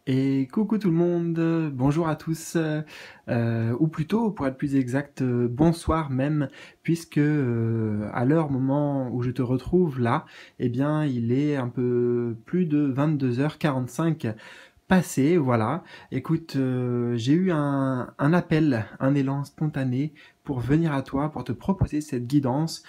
Et coucou tout le monde, bonjour à tous, ou plutôt, pour être plus exact, bonsoir même, puisque à l'heure, moment où je te retrouve là, eh bien, il est un peu plus de 22h45 passé, voilà. Écoute, j'ai eu un appel, un élan spontané pour venir à toi, pour te proposer cette guidance,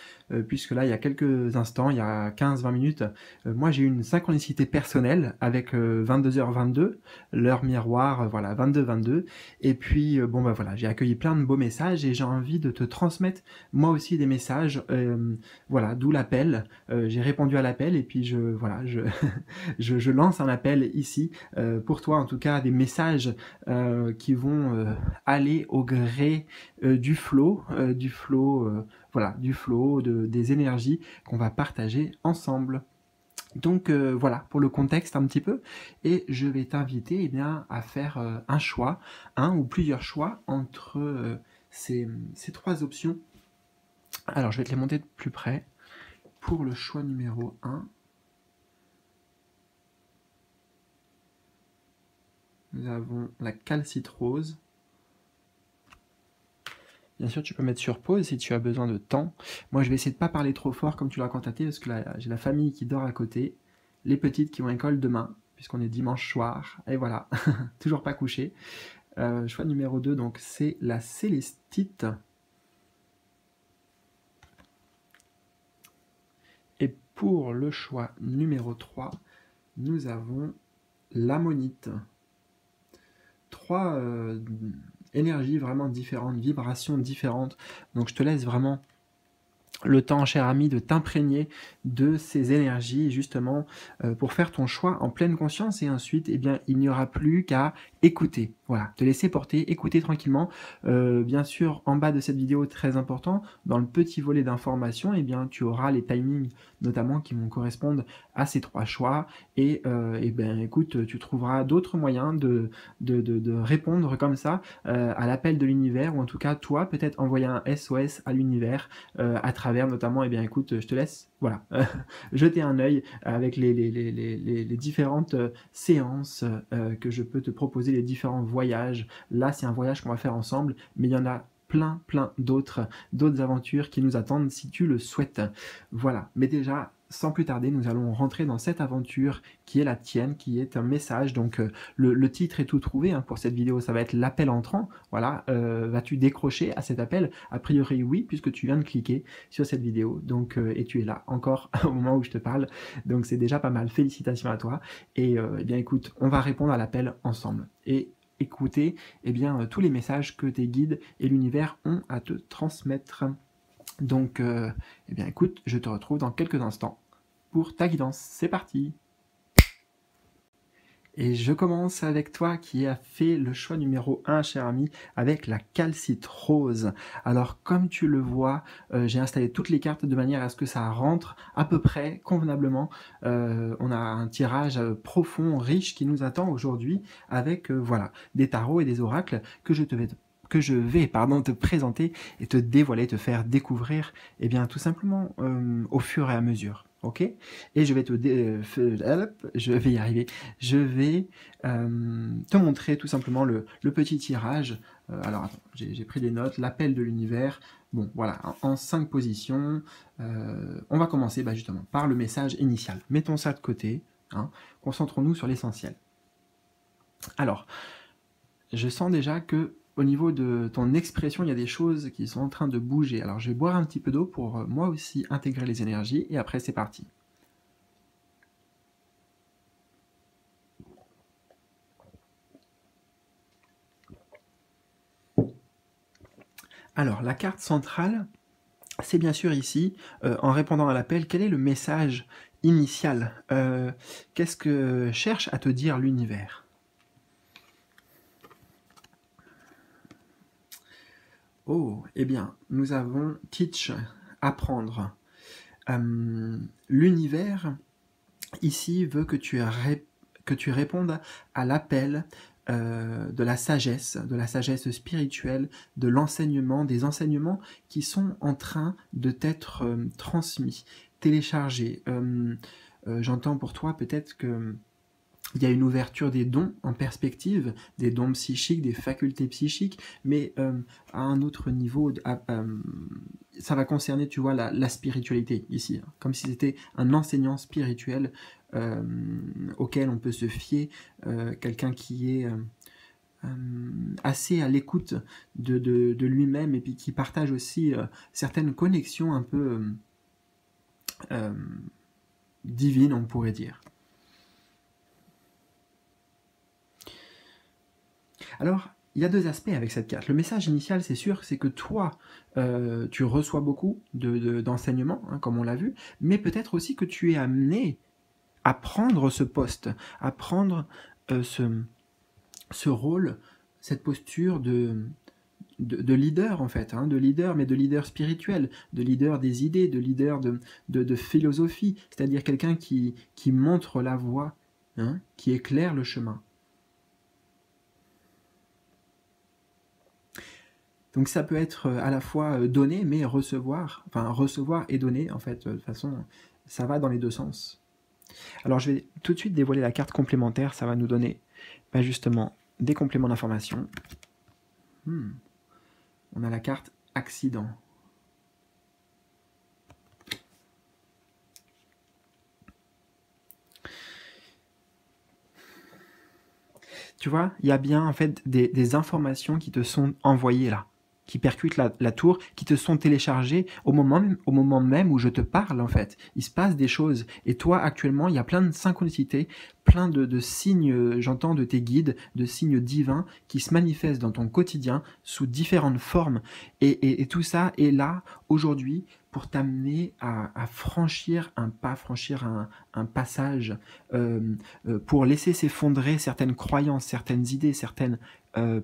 puisque là, il y a quelques instants, il y a 15-20 minutes, moi j'ai eu une synchronicité personnelle avec 22h22, l'heure miroir, voilà, 22-22, et puis bon bah voilà, j'ai accueilli plein de beaux messages et j'ai envie de te transmettre moi aussi des messages, voilà, d'où l'appel, j'ai répondu à l'appel et puis voilà, je lance un appel ici pour toi, en tout cas, des messages qui vont aller au gré du flow, voilà, du flow, des énergies qu'on va partager ensemble. Donc voilà, pour le contexte un petit peu, et je vais t'inviter eh bien, à faire un choix, un ou plusieurs choix entre ces trois options. Alors je vais te les monter de plus près. Pour le choix numéro un, nous avons la calcitrose. Bien sûr, tu peux mettre sur pause si tu as besoin de temps. Moi, je vais essayer de pas parler trop fort comme tu l'as constaté, parce que là, j'ai la famille qui dort à côté, les petites qui vont à l'école demain, puisqu'on est dimanche soir, et voilà, toujours pas couché. Choix numéro 2, donc c'est la célestite. Et pour le choix numéro 3, nous avons l'ammonite. Trois énergies vraiment différentes, vibrations différentes. Donc je te laisse vraiment le temps, cher ami, de t'imprégner de ces énergies, justement, pour faire ton choix en pleine conscience, et ensuite, eh bien, il n'y aura plus qu'à écouter. Voilà, te laisser porter, écouter tranquillement. Bien sûr, en bas de cette vidéo, très important, dans le petit volet d'informations, eh bien, tu auras les timings, notamment, qui vont correspondre à ces trois choix, et eh bien, écoute, tu trouveras d'autres moyens de répondre comme ça à l'appel de l'univers, ou en tout cas, toi, peut-être envoyer un SOS à l'univers, à travers notamment, eh bien écoute, je te laisse, voilà, jeter un œil avec les différentes séances que je peux te proposer, les différents voyages. Là, c'est un voyage qu'on va faire ensemble, mais il y en a plein d'autres aventures qui nous attendent si tu le souhaites. Voilà, mais déjà, sans plus tarder, nous allons rentrer dans cette aventure qui est la tienne, qui est un message. Donc le titre est tout trouvé hein, pour cette vidéo, ça va être l'appel entrant. Voilà, vas-tu décrocher à cet appel? A priori oui, puisque tu viens de cliquer sur cette vidéo, donc et tu es là encore au moment où je te parle, donc c'est déjà pas mal. Félicitations à toi. Et eh bien écoute, on va répondre à l'appel ensemble et écouter eh bien tous les messages que tes guides et l'univers ont à te transmettre. Donc, eh bien écoute, je te retrouve dans quelques instants pour ta guidance. C'est parti! Et je commence avec toi qui as fait le choix numéro 1, cher ami, avec la calcitrose. Alors, comme tu le vois, j'ai installé toutes les cartes de manière à ce que ça rentre à peu près convenablement. On a un tirage profond, riche qui nous attend aujourd'hui avec voilà, des tarots et des oracles que je vais te présenter et te dévoiler, te faire découvrir, eh bien tout simplement au fur et à mesure. Ok? Et je vais je vais y arriver. Je vais te montrer tout simplement le petit tirage. Alors attends, j'ai pris des notes. L'appel de l'univers. Bon, voilà, en 5 positions. On va commencer justement par le message initial. Mettons ça de côté. Hein, concentrons-nous sur l'essentiel. Alors, je sens déjà que au niveau de ton expression, il y a des choses qui sont en train de bouger. Alors je vais boire un petit peu d'eau pour moi aussi intégrer les énergies, et après c'est parti. Alors la carte centrale, c'est bien sûr ici, en répondant à l'appel, quel est le message initial? Qu'est-ce que cherche à te dire l'univers? Oh, eh bien, nous avons teach, apprendre. L'univers, ici, veut que tu répondes à l'appel de la sagesse spirituelle, de l'enseignement, des enseignements qui sont en train de t'être transmis, téléchargés. J'entends pour toi peut-être que il y a une ouverture des dons en perspective, des dons psychiques, des facultés psychiques, mais à un autre niveau, ça va concerner, tu vois, la spiritualité ici, hein, comme si c'était un enseignant spirituel auquel on peut se fier, quelqu'un qui est assez à l'écoute de lui-même et puis qui partage aussi certaines connexions un peu divines, on pourrait dire. Alors, il y a deux aspects avec cette carte. Le message initial, c'est sûr, c'est que toi, tu reçois beaucoup d'enseignements, hein, comme on l'a vu, mais peut-être aussi que tu es amené à prendre ce poste, à prendre ce rôle, cette posture de leader, en fait, hein, de leader, mais de leader spirituel, de leader des idées, de leader de philosophie, c'est-à-dire quelqu'un qui montre la voie, hein, qui éclaire le chemin. Donc ça peut être à la fois donner, mais recevoir, enfin recevoir et donner, en fait, de toute façon, ça va dans les deux sens. Alors je vais tout de suite dévoiler la carte complémentaire, ça va nous donner justement des compléments d'information. On a la carte accident. Tu vois, il y a bien en fait des informations qui te sont envoyées là, qui percutent la tour, qui te sont téléchargées au moment même où je te parle en fait. Il se passe des choses. Et toi, actuellement, il y a plein de synchronicités, plein de signes, j'entends, de tes guides, de signes divins qui se manifestent dans ton quotidien sous différentes formes. Et tout ça est là aujourd'hui pour t'amener à franchir un pas, franchir un passage, pour laisser s'effondrer certaines croyances, certaines idées, certaines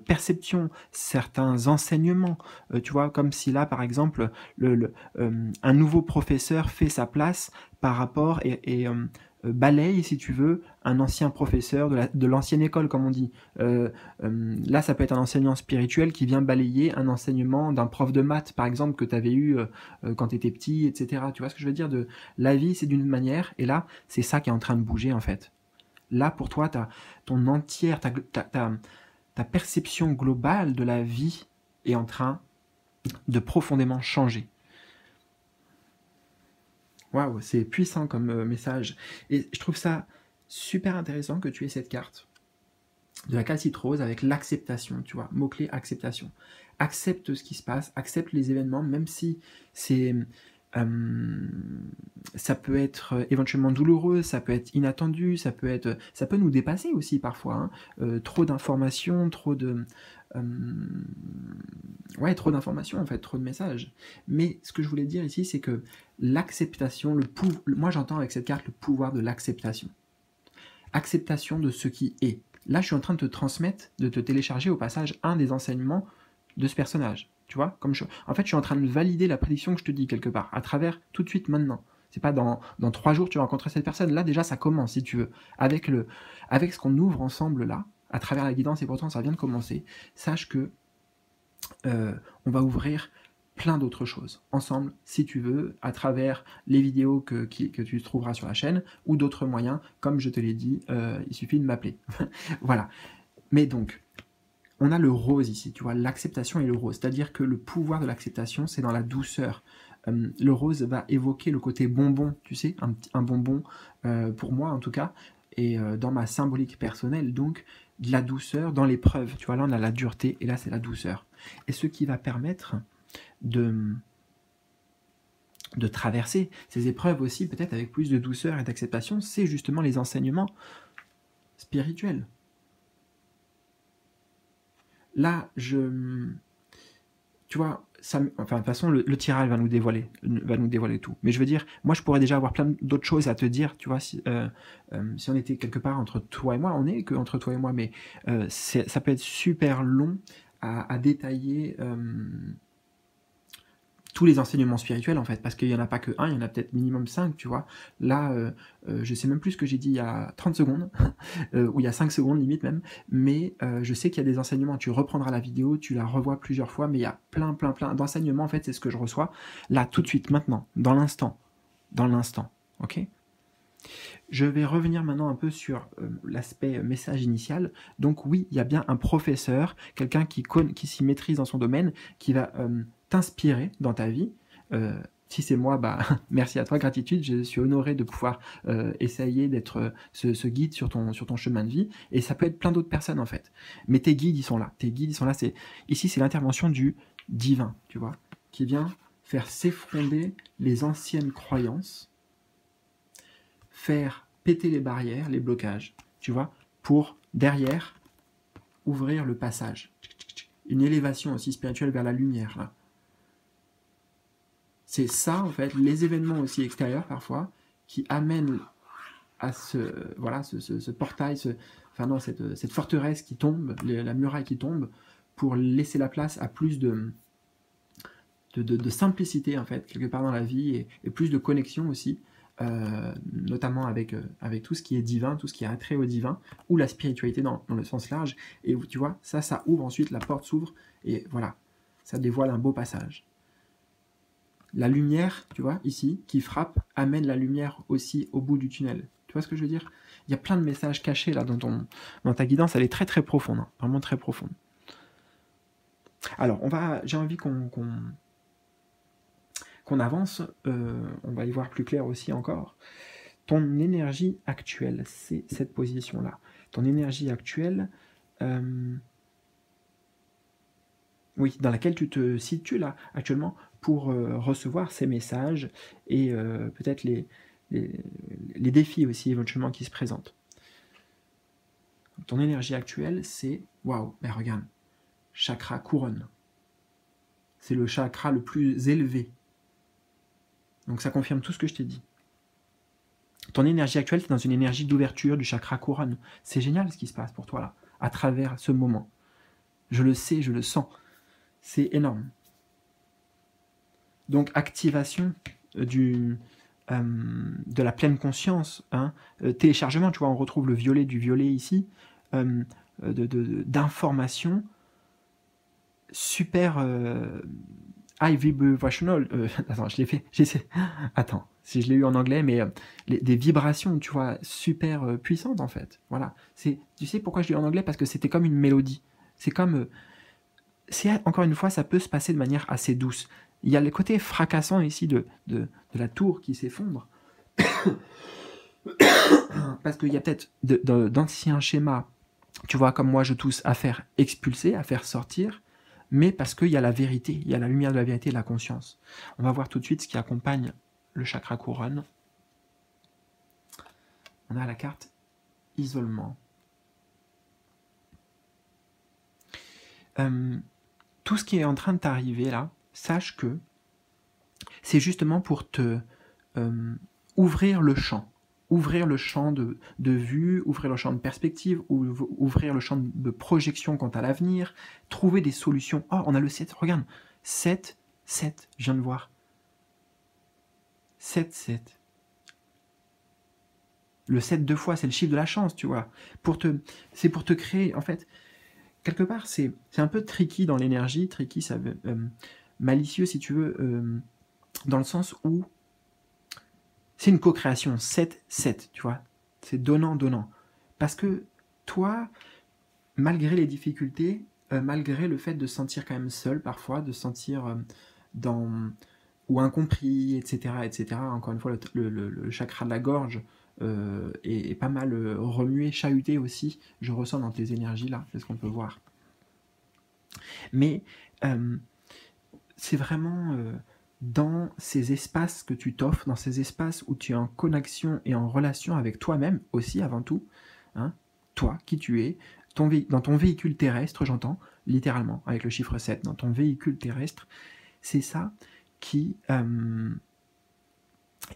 perceptions, certains enseignements. Tu vois, comme si là, par exemple, un nouveau professeur fait sa place par rapport et balaye, si tu veux, un ancien professeur de l'ancienne école, comme on dit. Là, ça peut être un enseignant spirituel qui vient balayer un enseignement d'un prof de maths, par exemple, que tu avais eu quand tu étais petit, etc. Tu vois ce que je veux dire la vie, c'est d'une manière, et là, c'est ça qui est en train de bouger, en fait. Là, pour toi, ton entière, ta perception globale de la vie est en train de profondément changer. Waouh, c'est puissant comme message. Et je trouve ça super intéressant que tu aies cette carte de la calcite rose avec l'acceptation, tu vois, mot-clé acceptation. Accepte ce qui se passe, accepte les événements, même si c'est... ça peut être éventuellement douloureux, ça peut être inattendu, ça peut nous dépasser aussi parfois. Hein. Trop d'informations, trop d'informations en fait, trop de messages. Mais ce que je voulais dire ici, c'est que l'acceptation, moi j'entends avec cette carte le pouvoir de l'acceptation. Acceptation de ce qui est. Là, je suis en train de te transmettre, de te télécharger au passage un des enseignements de ce personnage. Tu vois, en fait, je suis en train de valider la prédiction que je te dis quelque part, à travers tout de suite maintenant. C'est pas dans 3 jours tu vas rencontrer cette personne. Là, déjà, ça commence, si tu veux. Avec ce qu'on ouvre ensemble là, à travers la guidance, et pourtant ça vient de commencer, sache que on va ouvrir plein d'autres choses ensemble, si tu veux, à travers les vidéos que tu trouveras sur la chaîne, ou d'autres moyens, comme je te l'ai dit, il suffit de m'appeler. Voilà. Mais donc, on a le rose ici, tu vois, l'acceptation et le rose, c'est-à-dire que le pouvoir de l'acceptation, c'est dans la douceur. Le rose va évoquer le côté bonbon, tu sais, un bonbon, pour moi en tout cas, et dans ma symbolique personnelle, donc de la douceur dans l'épreuve. Tu vois, là on a la dureté, et là c'est la douceur. Et ce qui va permettre de traverser ces épreuves aussi, peut-être avec plus de douceur et d'acceptation, c'est justement les enseignements spirituels. Là, tu vois, de toute façon, le tirage va nous dévoiler tout. Mais je veux dire, moi, je pourrais déjà avoir plein d'autres choses à te dire, tu vois, si on était quelque part entre toi et moi, on n'est que entre toi et moi, mais ça peut être super long à détailler tous les enseignements spirituels, en fait, parce qu'il n'y en a pas que un, il y en a peut-être minimum 5, tu vois. Là, je sais même plus ce que j'ai dit il y a 30 secondes, ou il y a 5 secondes limite même, mais je sais qu'il y a des enseignements, tu reprendras la vidéo, tu la revois plusieurs fois, mais il y a plein d'enseignements, en fait, c'est ce que je reçois, là, tout de suite, maintenant, dans l'instant, ok ? Je vais revenir maintenant un peu sur l'aspect message initial. Donc oui, il y a bien un professeur, quelqu'un qui s'y maîtrise dans son domaine, qui va t'inspirer dans ta vie. Si c'est moi, bah, merci à toi, gratitude, je suis honoré de pouvoir essayer d'être ce guide sur ton chemin de vie. Et ça peut être plein d'autres personnes en fait. Mais tes guides, ils sont là. Tes guides, ils sont là. Ici, c'est l'intervention du divin, tu vois, qui vient faire s'effondrer les anciennes croyances, faire péter les barrières, les blocages, tu vois, pour derrière ouvrir le passage. Une élévation aussi spirituelle vers la lumière, là. C'est ça, en fait, les événements aussi extérieurs, parfois, qui amènent à ce portail, cette forteresse qui tombe, la muraille qui tombe, pour laisser la place à plus de simplicité, en fait, quelque part dans la vie, et plus de connexion aussi, notamment avec tout ce qui est divin, tout ce qui est attrait au divin, ou la spiritualité dans le sens large. Et tu vois, ça ouvre ensuite, la porte s'ouvre, et voilà, ça dévoile un beau passage. La lumière, tu vois, ici, qui frappe, amène la lumière aussi au bout du tunnel. Tu vois ce que je veux dire? Il y a plein de messages cachés là dans ta guidance, elle est très très profonde, hein, vraiment très profonde. Alors, j'ai envie qu'on avance, on va y voir plus clair aussi encore. Ton énergie actuelle, c'est cette position-là. Ton énergie actuelle, oui, dans laquelle tu te situes là actuellement pour recevoir ces messages et peut-être les défis aussi éventuellement qui se présentent. Ton énergie actuelle, c'est, waouh, mais regarde, chakra couronne. C'est le chakra le plus élevé. Donc ça confirme tout ce que je t'ai dit. Ton énergie actuelle, tu es dans une énergie d'ouverture du chakra couronne. C'est génial ce qui se passe pour toi là, à travers ce moment. Je le sais, je le sens. C'est énorme. Donc activation de la pleine conscience, hein, téléchargement, tu vois, on retrouve le violet du violet ici, d'informations super high vibrational. Attends, je l'ai fait. Attends, si je l'ai eu en anglais, mais des vibrations, tu vois, super puissantes en fait. Voilà. Tu sais pourquoi je l'ai eu en anglais? Parce que c'était comme une mélodie. C'est comme encore une fois, ça peut se passer de manière assez douce. Il y a le côté fracassant ici de la tour qui s'effondre. Parce qu'il y a peut-être d'anciens schémas, tu vois, comme moi je tousse, à faire expulser, à faire sortir, mais parce qu'il y a la vérité, il y a la lumière de la vérité et de la conscience. On va voir tout de suite ce qui accompagne le chakra couronne. On a la carte isolement. Tout ce qui est en train de t'arriver là, sache que c'est justement pour te ouvrir le champ de vue, ouvrir le champ de perspective, ouvrir le champ de projection quant à l'avenir, trouver des solutions. Oh, on a le 7, regarde, 7, je viens de voir. 7. Le 7 deux fois, c'est le chiffre de la chance, tu vois. C'est pour te créer, en fait, quelque part, c'est un peu tricky dans l'énergie. Tricky, ça veut malicieux, si tu veux, dans le sens où c'est une co-création, 7, tu vois. C'est donnant. Parce que toi, malgré les difficultés, malgré le fait de se sentir quand même seul parfois, de se sentir ou incompris, etc., encore une fois, le chakra de la gorge est pas mal remué, chahuté aussi, je ressens dans tes énergies là, c'est ce qu'on peut voir. Mais c'est vraiment dans ces espaces que tu t'offres, dans ces espaces où tu es en connexion et en relation avec toi-même aussi avant tout, hein, toi, qui tu es, dans ton véhicule terrestre, j'entends, littéralement, avec le chiffre 7, dans ton véhicule terrestre, c'est ça qui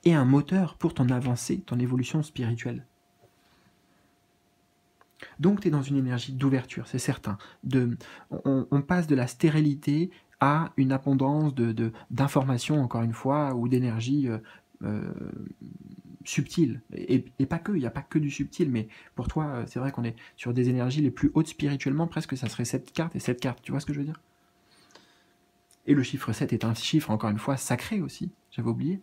est un moteur pour ton avancée, ton évolution spirituelle. Donc tu es dans une énergie d'ouverture, c'est certain. On passe de la stérilité à une abondance d'informations, encore une fois, ou d'énergie subtile. Et pas que, il n'y a pas que du subtil, mais pour toi, c'est vrai qu'on est sur des énergies les plus hautes spirituellement, presque ça serait 7 cartes et 7 cartes, tu vois ce que je veux dire? Et le chiffre 7 est un chiffre, encore une fois, sacré aussi, j'avais oublié.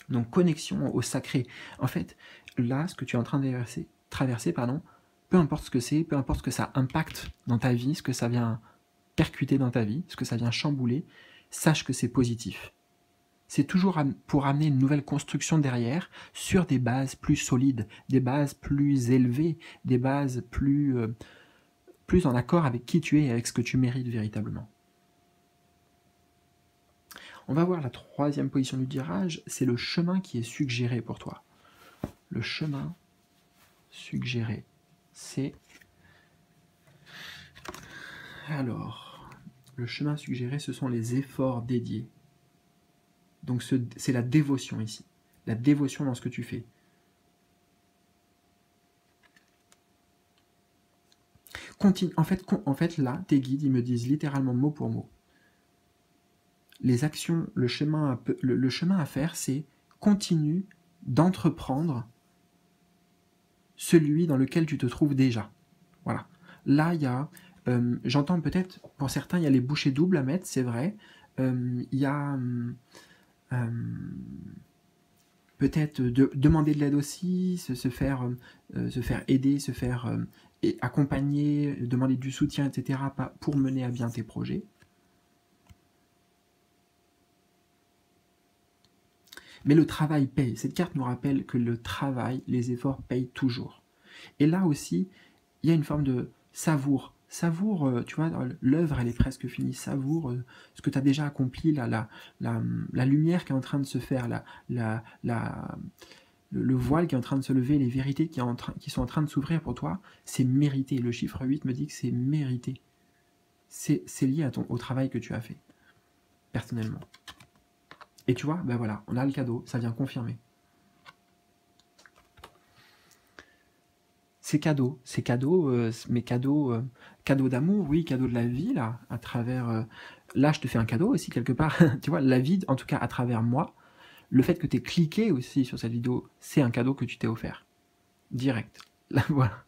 Donc connexion au sacré. En fait, là, ce que tu es en train de traverser, peu importe ce que c'est, peu importe ce que ça impacte dans ta vie, ce que ça vient percuter dans ta vie, ce que ça vient chambouler, sache que c'est positif. C'est toujours pour amener une nouvelle construction derrière, sur des bases plus solides, des bases plus élevées, des bases plus en accord avec qui tu es et avec ce que tu mérites véritablement. On va voir la troisième position du tirage, c'est le chemin qui est suggéré pour toi. Le chemin suggéré, c'est... Alors, le chemin suggéré, ce sont les efforts dédiés. Donc c'est la dévotion ici, la dévotion dans ce que tu fais. Continue. En fait, là, tes guides, ils me disent littéralement mot pour mot. Les actions, le chemin à faire, c'est continue d'entreprendre celui dans lequel tu te trouves déjà. Voilà. Là, il y a, j'entends peut-être, pour certains, il y a les bouchées doubles à mettre, c'est vrai. Il y a peut-être demander de l'aide aussi, se faire aider, se faire accompagner, demander du soutien, etc. pour mener à bien tes projets. Mais le travail paye. Cette carte nous rappelle que le travail, les efforts payent toujours. Et là aussi, il y a une forme de savoure. Savoure, tu vois, l'œuvre, elle est presque finie. Savoure ce que tu as déjà accompli, la lumière qui est en train de se faire, le voile qui est en train de se lever, les vérités qui sont en train de s'ouvrir pour toi, c'est mérité. Le chiffre 8 me dit que c'est mérité. C'est lié au travail que tu as fait, personnellement. Et tu vois, ben voilà, on a le cadeau, ça vient confirmer. Ces cadeaux, mes cadeaux d'amour, oui, cadeaux de la vie, là, à travers... là, je te fais un cadeau aussi, quelque part, tu vois, la vie, en tout cas, à travers moi, le fait que tu aies cliqué aussi sur cette vidéo, c'est un cadeau que tu t'es offert. Direct. Là, voilà.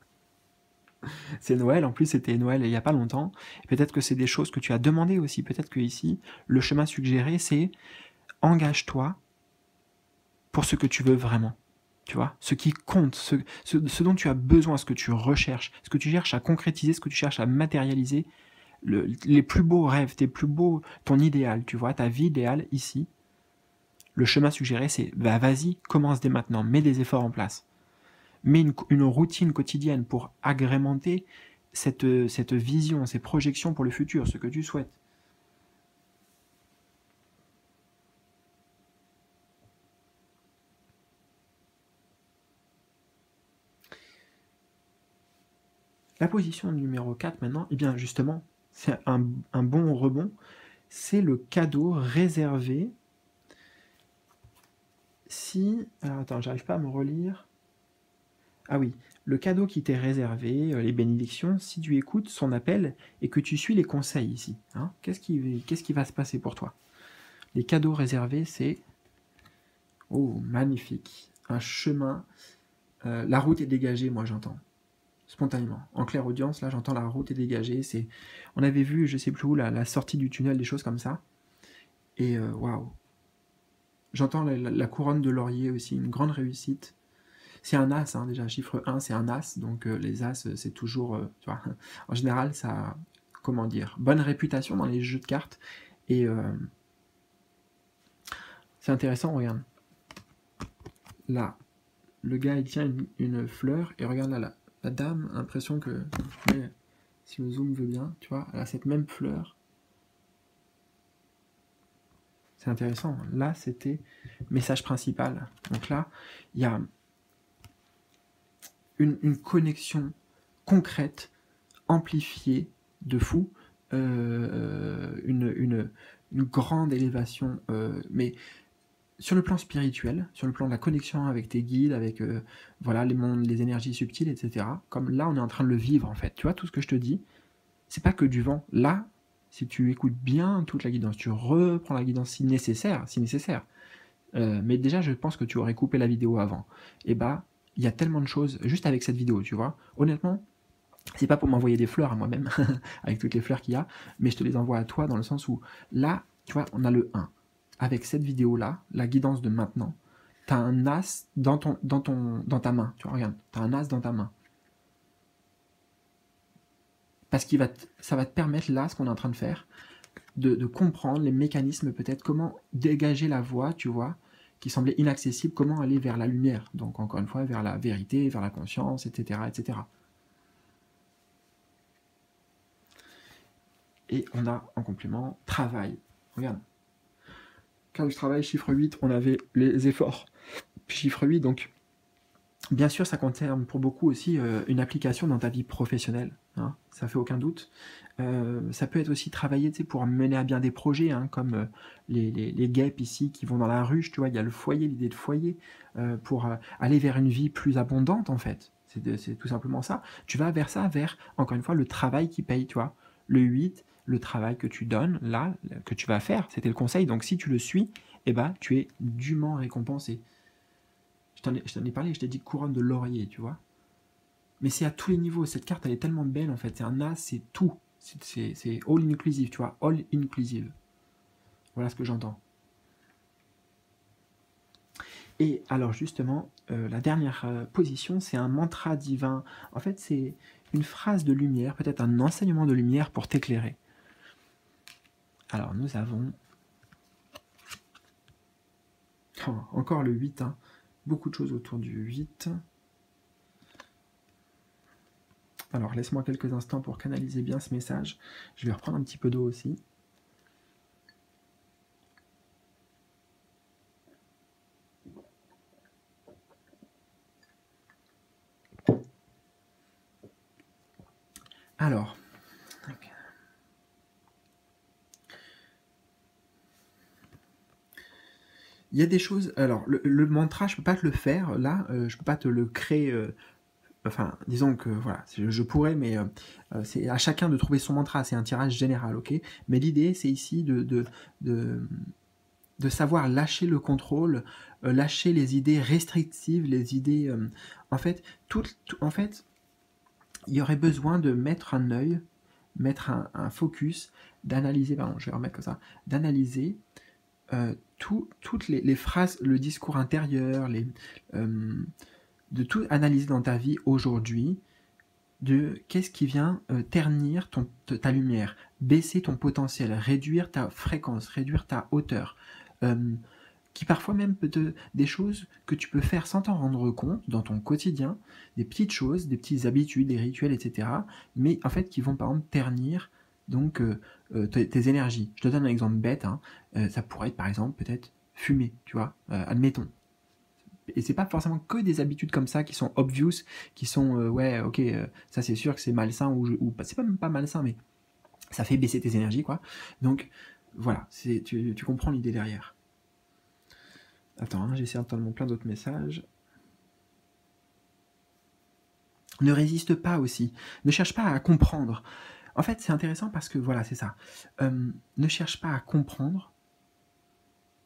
C'est Noël, en plus, c'était Noël il n'y a pas longtemps. Peut-être que c'est des choses que tu as demandées aussi. Peut-être que ici, le chemin suggéré, c'est engage-toi pour ce que tu veux vraiment. Tu vois, ce qui compte, ce dont tu as besoin, ce que tu recherches, ce que tu cherches à concrétiser, ce que tu cherches à matérialiser, les plus beaux rêves, ton idéal, tu vois, ta vie idéale ici. Le chemin suggéré, c'est bah, vas-y, commence dès maintenant, mets des efforts en place. Mets une routine quotidienne pour agrémenter cette vision, ces projections pour le futur, ce que tu souhaites. La position numéro 4 maintenant, eh bien justement, c'est un bon rebond, c'est le cadeau réservé si... Alors attends, j'arrive pas à me relire. Ah oui, le cadeau qui t'est réservé, les bénédictions, si tu écoutes son appel et que tu suis les conseils ici. Hein, qu'est-ce qui va se passer pour toi? Les cadeaux réservés, c'est... Oh, magnifique. Un chemin. La route est dégagée, moi j'entends. Spontanément. En claire audience, là j'entends la route est dégagée. On avait vu, je sais plus où, la sortie du tunnel, des choses comme ça. Et waouh. J'entends la couronne de laurier aussi, une grande réussite. C'est un as, hein, déjà, chiffre 1, c'est un as, donc les as, c'est toujours, tu vois, en général, ça, comment dire, bonne réputation dans les jeux de cartes, et c'est intéressant, regarde. Là, le gars, il tient une fleur, et regarde là, la dame a l'impression que, si le zoom veut bien, tu vois, elle a cette même fleur. C'est intéressant. Là, c'était message principal. Donc là, il y a une connexion concrète, amplifiée, de fou, une grande élévation, mais sur le plan spirituel, sur le plan de la connexion avec tes guides, avec voilà, les mondes, les énergies subtiles, etc. Comme là, on est en train de le vivre, en fait. Tu vois, tout ce que je te dis, c'est pas que du vent. Là, si tu écoutes bien toute la guidance, tu reprends la guidance si nécessaire. Mais déjà, je pense que tu aurais coupé la vidéo avant. Et bah, il y a tellement de choses, juste avec cette vidéo, tu vois. Honnêtement, c'est pas pour m'envoyer des fleurs à moi-même, avec toutes les fleurs qu'il y a, mais je te les envoie à toi dans le sens où, là, tu vois, on a le 1. Avec cette vidéo-là, la guidance de maintenant, as un as dans ta main. Tu vois, regarde, tu as un as dans ta main. Parce que ça va te permettre, là, ce qu'on est en train de faire, de comprendre les mécanismes, peut-être, comment dégager la voie, tu vois, qui semblait inaccessible, comment aller vers la lumière. Donc, encore une fois, vers la vérité, vers la conscience, etc., etc. Et on a, en complément, travail. Regarde. Quand je travaille, chiffre 8, on avait les efforts. Chiffre 8, donc, bien sûr, ça concerne pour beaucoup aussi une application dans ta vie professionnelle. Hein, ça fait aucun doute. Ça peut être aussi travailler, tu sais, pour mener à bien des projets, hein, comme les guêpes ici qui vont dans la ruche, tu vois, il y a le foyer, l'idée de foyer, pour aller vers une vie plus abondante, en fait. C'est tout simplement ça. Tu vas vers ça, vers, encore une fois, le travail qui paye, tu vois. Le 8, le travail que tu donnes, là, que tu vas faire, c'était le conseil. Donc, si tu le suis, eh ben, tu es dûment récompensé. Je t'en ai parlé, je t'ai dit couronne de laurier, tu vois. Mais c'est à tous les niveaux. Cette carte, elle est tellement belle, en fait. C'est un as, c'est tout. C'est all inclusive, tu vois. All inclusive. Voilà ce que j'entends. Et alors, justement, la dernière position, c'est un mantra divin. En fait, c'est une phrase de lumière, peut-être un enseignement de lumière pour t'éclairer. Alors, nous avons... Oh, encore le 8, hein. Beaucoup de choses autour du 8. Alors, laisse-moi quelques instants pour canaliser bien ce message. Je vais reprendre un petit peu d'eau aussi. Alors, il y a des choses... Alors, le mantra, je ne peux pas te le faire, là. Je ne peux pas te le créer... Enfin, disons que, voilà, je pourrais, mais c'est à chacun de trouver son mantra. C'est un tirage général, ok? Mais l'idée, c'est ici de savoir lâcher le contrôle, lâcher les idées restrictives, les idées... en fait, il y aurait besoin de mettre un œil, mettre un focus, d'analyser, pardon, je vais remettre comme ça, d'analyser toutes les phrases, le discours intérieur, de tout analyser dans ta vie aujourd'hui, de qu'est-ce qui vient ternir ta lumière, baisser ton potentiel, réduire ta fréquence, réduire ta hauteur, qui parfois même des choses que tu peux faire sans t'en rendre compte dans ton quotidien, des petites choses, des petites habitudes, des rituels, etc. Mais en fait qui vont par exemple ternir donc tes énergies. Je te donne un exemple bête, hein. Ça pourrait être par exemple peut-être fumer, tu vois, admettons. Et c'est pas forcément que des habitudes comme ça qui sont obvious, qui sont ouais, ok, ça c'est sûr que c'est malsain ou c'est même pas malsain, mais ça fait baisser tes énergies, quoi. Donc voilà, tu comprends l'idée derrière. Attends, hein, j'essaie d'entendre plein d'autres messages. Ne résiste pas aussi. Ne cherche pas à comprendre. En fait, c'est intéressant parce que, voilà, c'est ça. Ne cherche pas à comprendre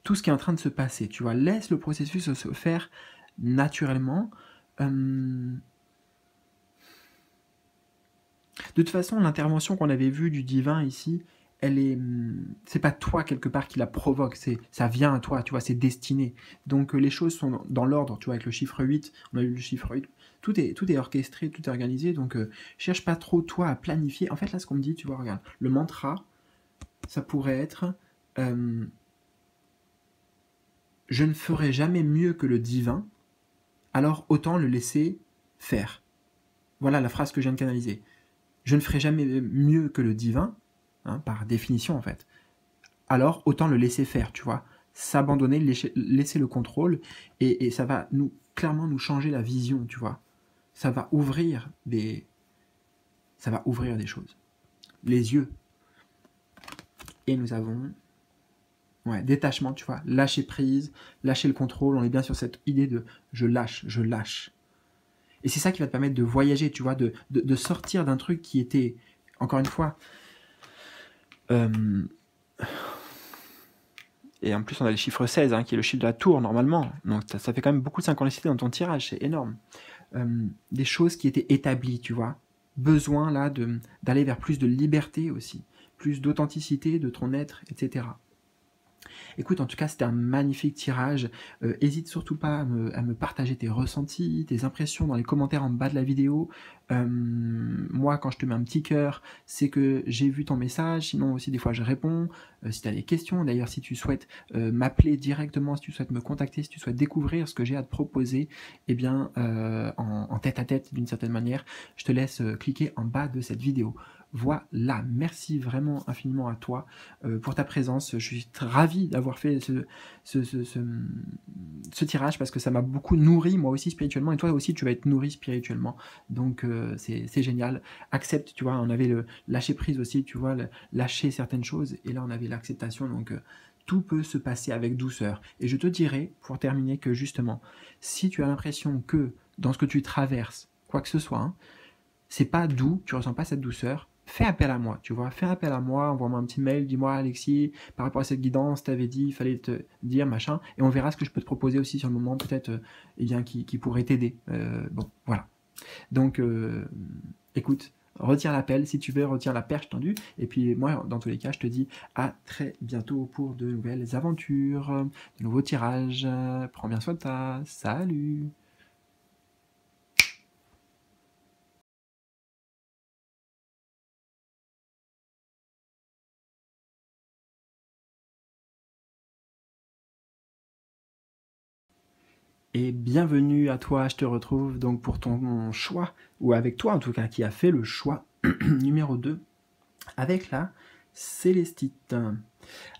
tout ce qui est en train de se passer. Tu vois, laisse le processus se faire naturellement. De toute façon, l'intervention qu'on avait vue du divin ici, c'est pas toi quelque part qui la provoque, ça vient à toi, tu vois, c'est destiné. Donc les choses sont dans l'ordre, tu vois, avec le chiffre 8, on a eu le chiffre 8, tout est orchestré, tout est organisé, donc cherche pas trop toi à planifier. En fait là ce qu'on me dit, tu vois, regarde, le mantra, ça pourrait être je ne ferai jamais mieux que le divin, alors autant le laisser faire. Voilà la phrase que je viens de canaliser. Je ne ferai jamais mieux que le divin, hein, par définition en fait, alors autant le laisser faire, tu vois, s'abandonner, laisser le contrôle, et ça va clairement nous changer la vision, tu vois. Ça va ouvrir des choses. Les yeux. Et nous avons détachement, tu vois, lâcher prise, lâcher le contrôle, on est bien sur cette idée de je lâche. Et c'est ça qui va te permettre de voyager, tu vois, de sortir d'un truc qui était, encore une fois, et en plus on a le chiffre 16, hein, qui est le chiffre de la tour normalement, donc ça fait quand même beaucoup de synchronicité dans ton tirage, c'est énorme. Des choses qui étaient établies, tu vois, besoin là d'aller vers plus de liberté aussi, plus d'authenticité de ton être, etc. Écoute, en tout cas, c'était un magnifique tirage. Hésite surtout pas à me partager tes ressentis, tes impressions dans les commentaires en bas de la vidéo. Moi, quand je te mets un petit cœur, c'est que j'ai vu ton message. Sinon aussi, des fois, je réponds. Si tu as des questions, d'ailleurs, si tu souhaites m'appeler directement, si tu souhaites me contacter, si tu souhaites découvrir ce que j'ai à te proposer, eh bien, en tête à tête, d'une certaine manière, je te laisse cliquer en bas de cette vidéo. Voilà, merci vraiment infiniment à toi pour ta présence. Je suis ravi d'avoir fait ce tirage parce que ça m'a beaucoup nourri moi aussi spirituellement et toi aussi tu vas être nourri spirituellement. Donc c'est génial. Accepte, tu vois, on avait le lâcher prise aussi, tu vois, lâcher certaines choses et là on avait l'acceptation. Donc tout peut se passer avec douceur. Et je te dirais, pour terminer, que justement, si tu as l'impression que dans ce que tu traverses, quoi que ce soit, hein, c'est pas doux, tu ressens pas cette douceur, fais appel à moi, tu vois, fais appel à moi, envoie-moi un petit mail, dis-moi Alexis, par rapport à cette guidance, t'avais dit, il fallait te dire, machin, et on verra ce que je peux te proposer aussi sur le moment, peut-être, eh bien, qui pourrait t'aider. Bon, voilà. Donc, écoute, retire l'appel, si tu veux, retire la perche tendue, et puis moi, dans tous les cas, je te dis à très bientôt pour de nouvelles aventures, de nouveaux tirages, prends bien soin de toi, salut! Et bienvenue à toi, je te retrouve donc pour ton choix, ou avec toi en tout cas, qui a fait le choix numéro 2, avec la Célestite.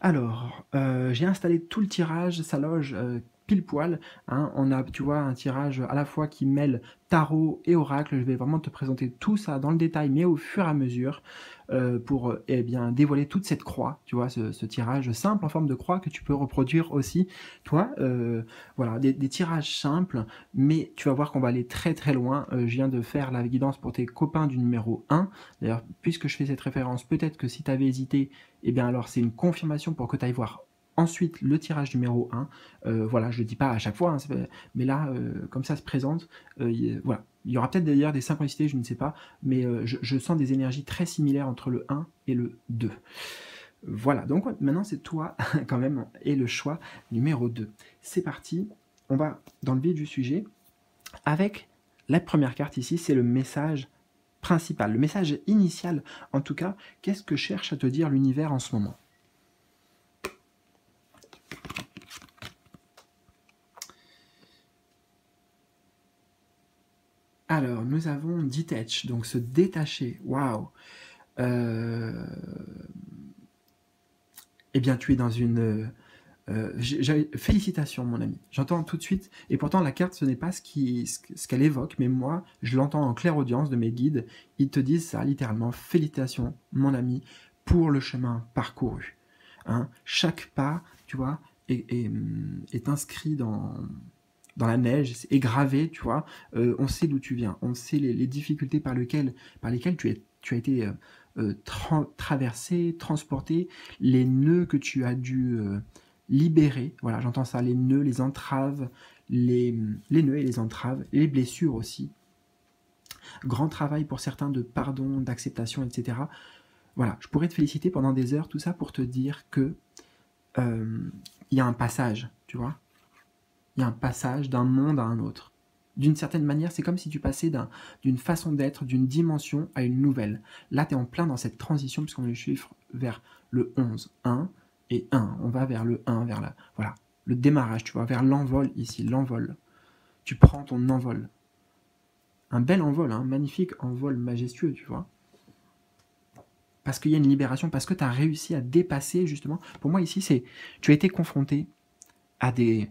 Alors, j'ai installé tout le tirage, ça loge pile poil, hein. On a, tu vois, un tirage à la fois qui mêle tarot et oracle. Je vais vraiment te présenter tout ça dans le détail, mais au fur et à mesure, pour eh bien, dévoiler toute cette croix, tu vois, ce tirage simple en forme de croix que tu peux reproduire aussi, toi. Voilà, des tirages simples, mais tu vas voir qu'on va aller très très loin. Je viens de faire la guidance pour tes copains du numéro 1. D'ailleurs, puisque je fais cette référence, peut-être que si tu avais hésité, eh bien alors c'est une confirmation pour que tu ailles voir ensuite le tirage numéro 1. Voilà, je ne le dis pas à chaque fois, hein, mais là, comme ça se présente, voilà. Il y aura peut-être d'ailleurs des synchronicités, je ne sais pas, mais je sens des énergies très similaires entre le 1 et le 2. Voilà, donc maintenant c'est toi quand même et le choix numéro 2. C'est parti, on va dans le vif du sujet avec la première carte ici, c'est le message principal, le message initial en tout cas. Qu'est-ce que cherche à te dire l'univers en ce moment? Alors, nous avons detach, donc se détacher. Waouh! Eh bien, tu es dans une... félicitations, mon ami. J'entends tout de suite, et pourtant la carte, ce n'est pas ce qu'elle évoque, mais moi, je l'entends en clairaudience de mes guides. Ils te disent ça, littéralement. Félicitations, mon ami, pour le chemin parcouru. Hein, chaque pas, tu vois, est inscrit dans la neige, est gravé, tu vois. On sait d'où tu viens, on sait les difficultés par lesquelles tu as été traversé, transporté, les nœuds que tu as dû libérer. Voilà, j'entends ça, les nœuds, les entraves, les nœuds et les entraves, les blessures aussi. Grand travail pour certains de pardon, d'acceptation, etc. Voilà, je pourrais te féliciter pendant des heures, tout ça pour te dire que il y a un passage, tu vois. Il y a un passage d'un monde à un autre. D'une certaine manière, c'est comme si tu passais d'une façon d'être, d'une dimension à une nouvelle. Là, tu es en plein dans cette transition, puisqu'on est le chiffre vers le 11, 1 et 1. On va vers le 1, vers voilà, le démarrage, tu vois, vers l'envol ici, l'envol. Tu prends ton envol. Un bel envol, un magnifique envol majestueux, tu vois. Parce qu'il y a une libération, parce que tu as réussi à dépasser, justement. Pour moi, ici, c'est tu as été confronté à des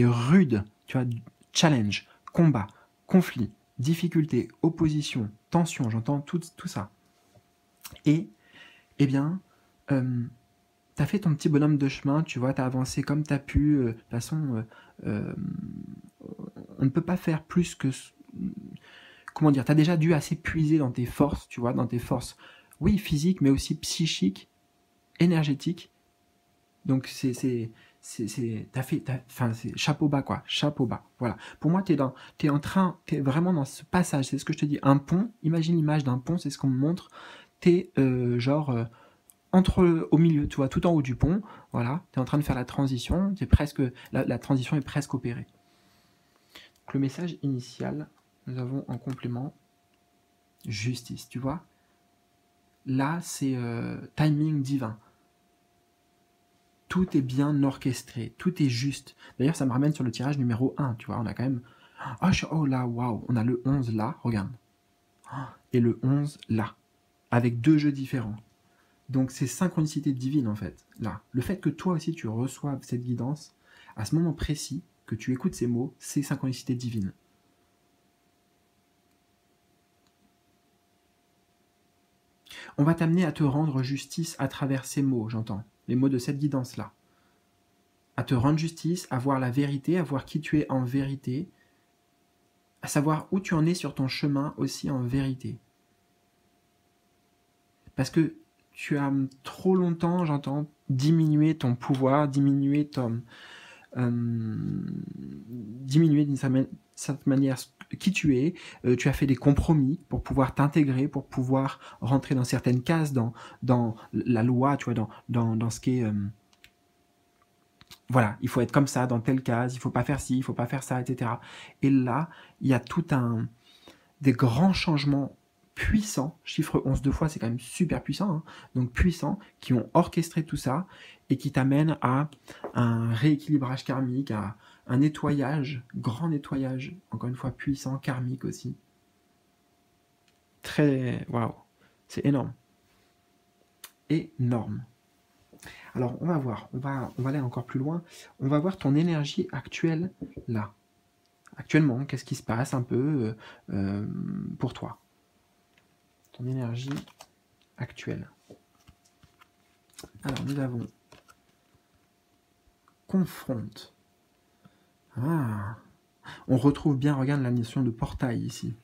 rudes, tu vois, challenge, combat, conflit, difficulté, opposition, tension, j'entends tout ça. Et, eh bien, t'as fait ton petit bonhomme de chemin, tu vois, t'as avancé comme t'as pu. De toute façon, on ne peut pas faire plus que... Comment dire, t'as déjà dû assez puiser dans tes forces, tu vois, dans tes forces, oui, physiques, mais aussi psychiques, énergétiques. Donc c'est chapeau bas, quoi, chapeau bas. Voilà. Pour moi, t'es vraiment dans ce passage. C'est ce que je te dis. Un pont. Imagine l'image d'un pont. C'est ce qu'on me montre. T'es au milieu, tu vois, tout en haut du pont, voilà, tu es en train de faire la transition, la transition est presque opérée. Donc, le message initial, nous avons en complément justice, tu vois. Là, c'est timing divin. Tout est bien orchestré, tout est juste. D'ailleurs, ça me ramène sur le tirage numéro 1, tu vois, on a quand même... Oh là, waouh, on a le 11 là, regarde. Et le 11 là, avec 2 jeux différents. Donc c'est synchronicité divine en fait, là. Le fait que toi aussi tu reçoives cette guidance, à ce moment précis, que tu écoutes ces mots, c'est synchronicité divine. On va t'amener à te rendre justice à travers ces mots, j'entends, les mots de cette guidance-là. À te rendre justice, à voir la vérité, à voir qui tu es en vérité, à savoir où tu en es sur ton chemin aussi en vérité. Parce que tu as trop longtemps, j'entends, diminué ton pouvoir, diminué d'une certaine manière qui tu es, tu as fait des compromis pour pouvoir t'intégrer, pour pouvoir rentrer dans certaines cases, dans la loi, tu vois, dans ce qui est... voilà, il faut être comme ça, dans telle case, il faut pas faire ci, il faut pas faire ça, etc. Et là, il y a des grands changements puissants, chiffre 11 deux fois, c'est quand même super puissant, hein, donc puissants, qui ont orchestré tout ça et qui t'amènent à un rééquilibrage karmique, à un nettoyage, grand nettoyage, encore une fois puissant, karmique aussi. Très... waouh, c'est énorme. Énorme. Alors, on va voir, on va aller encore plus loin, on va voir ton énergie actuelle là. Actuellement, qu'est-ce qui se passe un peu pour toi? Ton énergie actuelle. Alors, nous avons confronte. Ah, on retrouve bien, regarde la notion de portail ici.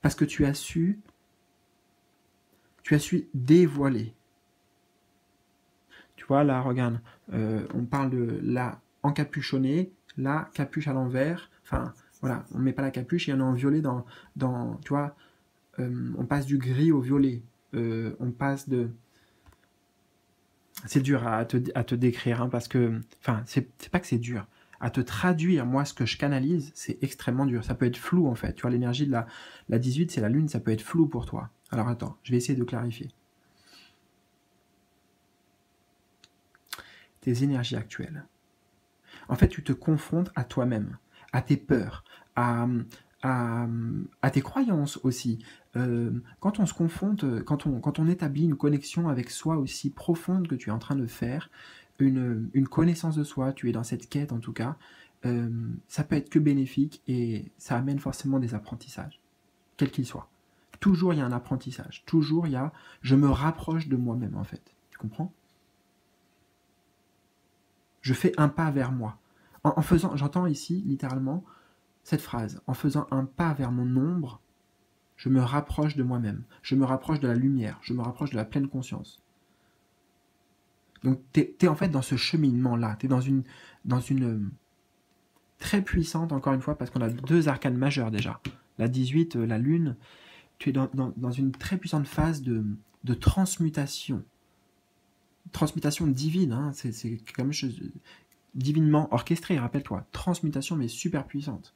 Parce que tu as su dévoiler. Tu vois, là, regarde, on parle de la encapuchonnée, la capuche à l'envers. Enfin, voilà, on ne met pas la capuche, il y en a en violet tu vois, on passe du gris au violet. On passe de... C'est dur à te décrire, hein, parce que... Enfin, c'est pas que c'est dur. À te traduire, moi, ce que je canalise, c'est extrêmement dur. Ça peut être flou, en fait. Tu vois, l'énergie de la 18, c'est la lune, ça peut être flou pour toi. Alors, attends, je vais essayer de clarifier. Tes énergies actuelles. En fait, tu te confrontes à toi-même, à tes peurs, à tes croyances aussi. Quand on se confronte, quand on établit une connexion avec soi aussi profonde que tu es en train de faire, une connaissance de soi, tu es dans cette quête en tout cas, ça peut être que bénéfique et ça amène forcément des apprentissages, quels qu'ils soient. Toujours il y a un apprentissage, toujours il y a je me rapproche de moi-même en fait. Tu comprends? Je fais un pas vers moi. En faisant, j'entends ici littéralement cette phrase, en faisant un pas vers mon ombre, je me rapproche de moi-même, je me rapproche de la lumière, je me rapproche de la pleine conscience. Donc tu es en fait dans ce cheminement-là, tu es dans une très puissante, encore une fois, parce qu'on a 2 arcanes majeures déjà. La 18, la lune, tu es dans une très puissante phase de transmutation. Transmutation divine, hein, c'est quand même chose divinement orchestrée, rappelle-toi. Transmutation, mais super puissante.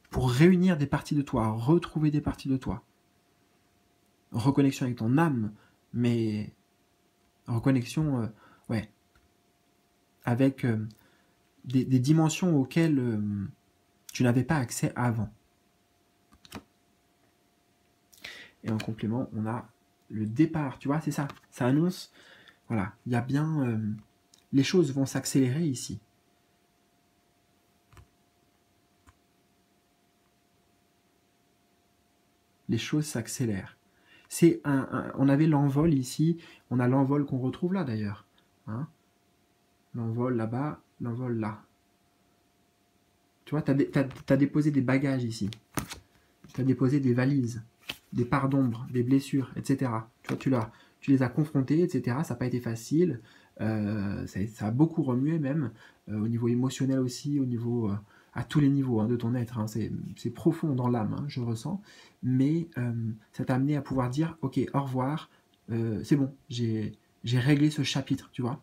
Pour réunir des parties de toi, retrouver des parties de toi. Reconnexion avec ton âme, mais reconnexion, ouais, avec des dimensions auxquelles tu n'avais pas accès avant. Et en complément, on a le départ, tu vois, c'est ça. Ça annonce, voilà, il y a bien... les choses vont s'accélérer ici. Les choses s'accélèrent. On avait l'envol ici, on a l'envol qu'on retrouve là d'ailleurs. Hein, l'envol là-bas, l'envol là. Tu vois, t'as déposé des bagages ici. Tu as déposé des valises, des parts d'ombre, des blessures, etc. Tu vois, tu les as confrontés, etc. Ça n'a pas été facile. Ça a beaucoup remué même, au niveau émotionnel aussi, au niveau... à tous les niveaux hein, de ton être. Hein. C'est profond dans l'âme, hein, je ressens. Mais ça t'a amené à pouvoir dire, ok, au revoir, c'est bon, j'ai réglé ce chapitre, tu vois.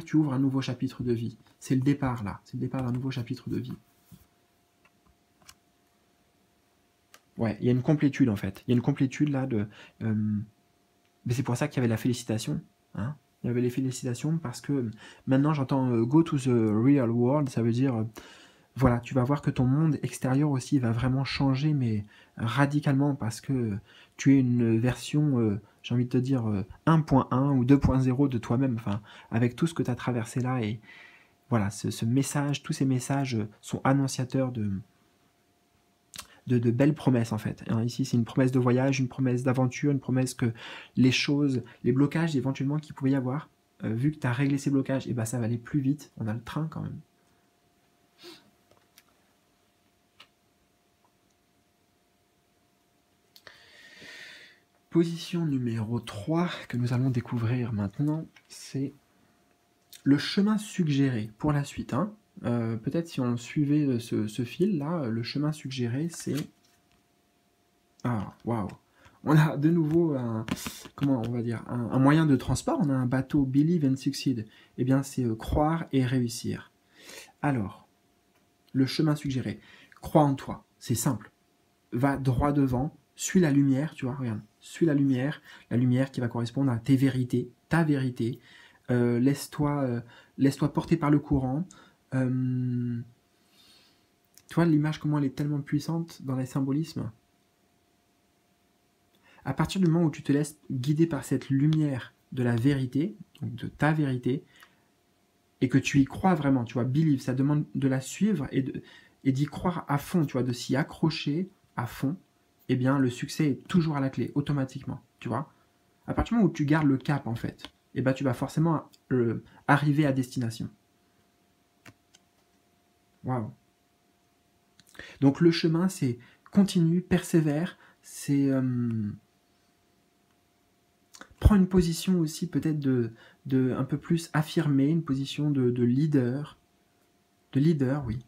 Tu ouvres un nouveau chapitre de vie. C'est le départ, là. C'est le départ d'un nouveau chapitre de vie. Ouais, il y a une complétude, en fait. Il y a une complétude, là, mais c'est pour ça qu'il y avait la félicitation, hein. Il y avait les félicitations parce que maintenant, j'entends go to the real world, ça veut dire... voilà, tu vas voir que ton monde extérieur aussi va vraiment changer, mais radicalement, parce que tu es une version, j'ai envie de te dire, 1.1 ou 2.0 de toi-même, enfin, avec tout ce que tu as traversé là. Et voilà, ce message, tous ces messages sont annonciateurs de belles promesses, en fait. Hein, ici, c'est une promesse de voyage, une promesse d'aventure, une promesse que les choses, les blocages éventuellement qu'il pouvait y avoir, vu que tu as réglé ces blocages, et ben, ça va aller plus vite. On a le train quand même. Position numéro 3 que nous allons découvrir maintenant, c'est le chemin suggéré pour la suite. Hein. Peut-être si on suivait ce fil-là, le chemin suggéré, c'est... Ah, waouh! On a de nouveau comment on va dire, un moyen de transport, on a un bateau Believe and Succeed. Eh bien, c'est croire et réussir. Alors, le chemin suggéré, crois en toi, c'est simple. Va droit devant, suis la lumière, tu vois, regarde, suis la lumière qui va correspondre à tes vérités, ta vérité. Laisse-toi porter par le courant. Tu vois l'image, comment elle est tellement puissante dans les symbolismes. À partir du moment où tu te laisses guider par cette lumière de la vérité, donc de ta vérité, et que tu y crois vraiment, tu vois, believe, ça demande de la suivre et d'y croire à fond, tu vois, de s'y accrocher à fond, eh bien, le succès est toujours à la clé, automatiquement, tu vois. À partir du moment où tu gardes le cap, en fait, eh ben, tu vas forcément arriver à destination. Waouh. Donc, le chemin, c'est continue, persévère, c'est... prends une position aussi peut-être de un peu plus affirmée, une position de leader. De leader, oui.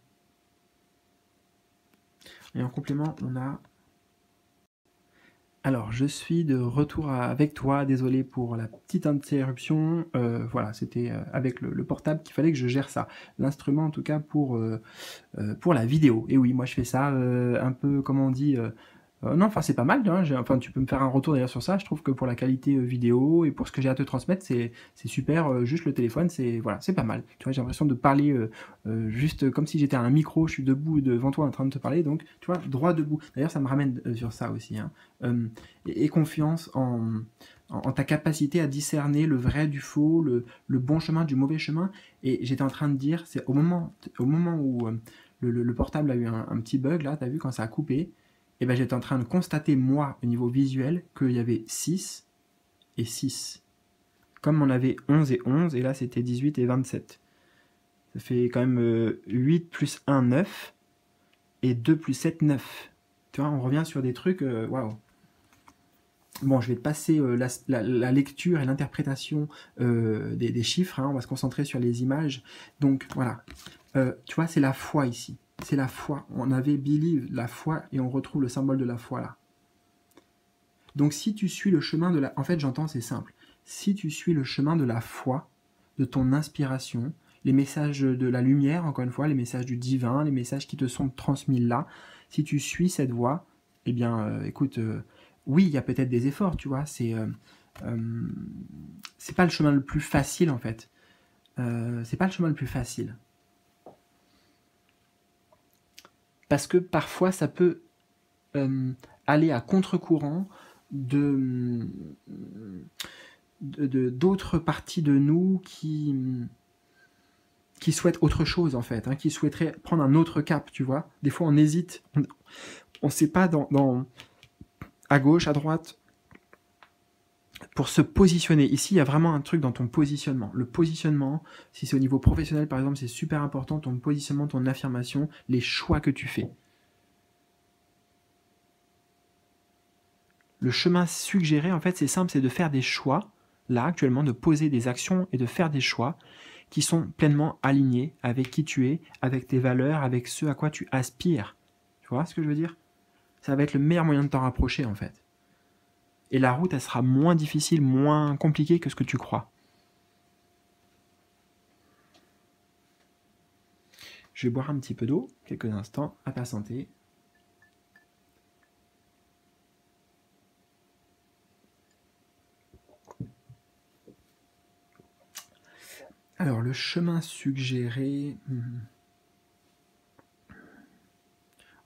Et en complément, on a... Alors, je suis de retour avec toi, désolé pour la petite interruption. Voilà, c'était avec le portable qu'il fallait que je gère ça. L'instrument, en tout cas, pour la vidéo. Et oui, moi, je fais ça un peu, comment on dit... non, enfin c'est pas mal, hein. Enfin tu peux me faire un retour d'ailleurs sur ça. Je trouve que pour la qualité vidéo et pour ce que j'ai à te transmettre, c'est super. Juste le téléphone, c'est voilà, c'est pas mal. Tu vois, j'ai l'impression de parler juste comme si j'étais à un micro. Je suis debout devant toi en train de te parler, donc tu vois, droit debout. D'ailleurs, ça me ramène sur ça aussi. Hein. Et confiance en ta capacité à discerner le vrai du faux, le bon chemin du mauvais chemin. Et j'étais en train de dire, c'est au moment où le portable a eu un petit bug là, t'as vu quand ça a coupé. Et ben, j'étais en train de constater, moi, au niveau visuel, qu'il y avait 6 et 6. Comme on avait 11 et 11, et là, c'était 18 et 27. Ça fait quand même 8 plus 1, 9, et 2 plus 7, 9. Tu vois, on revient sur des trucs, waouh. Bon, je vais te passer la lecture et l'interprétation des chiffres, hein, on va se concentrer sur les images. Donc, voilà. Tu vois, c'est la foi ici. C'est la foi. On avait believe, la foi, et on retrouve le symbole de la foi là. Donc si tu suis le chemin de la... En fait, j'entends, c'est simple. Si tu suis le chemin de la foi, de ton inspiration, les messages de la lumière, encore une fois, les messages du divin, les messages qui te sont transmis là, si tu suis cette voie, eh bien, écoute, oui, il y a peut-être des efforts, tu vois, c'est pas le chemin le plus facile, en fait. C'est pas le chemin le plus facile. Parce que parfois, ça peut aller à contre-courant d'autres parties de nous qui souhaitent autre chose, en fait, hein, qui souhaiteraient prendre un autre cap, tu vois. Des fois, on hésite, on ne sait pas à gauche, à droite, pour se positionner. Ici, il y a vraiment un truc dans ton positionnement. Le positionnement, si c'est au niveau professionnel, par exemple, c'est super important, ton positionnement, ton affirmation, les choix que tu fais. Le chemin suggéré, en fait, c'est simple, c'est de faire des choix, là, actuellement, de poser des actions et de faire des choix qui sont pleinement alignés avec qui tu es, avec tes valeurs, avec ce à quoi tu aspires. Tu vois ce que je veux dire? Ça va être le meilleur moyen de t'en rapprocher, en fait. Et la route, elle sera moins difficile, moins compliquée que ce que tu crois. Je vais boire un petit peu d'eau, quelques instants, à ta santé. Alors, le chemin suggéré...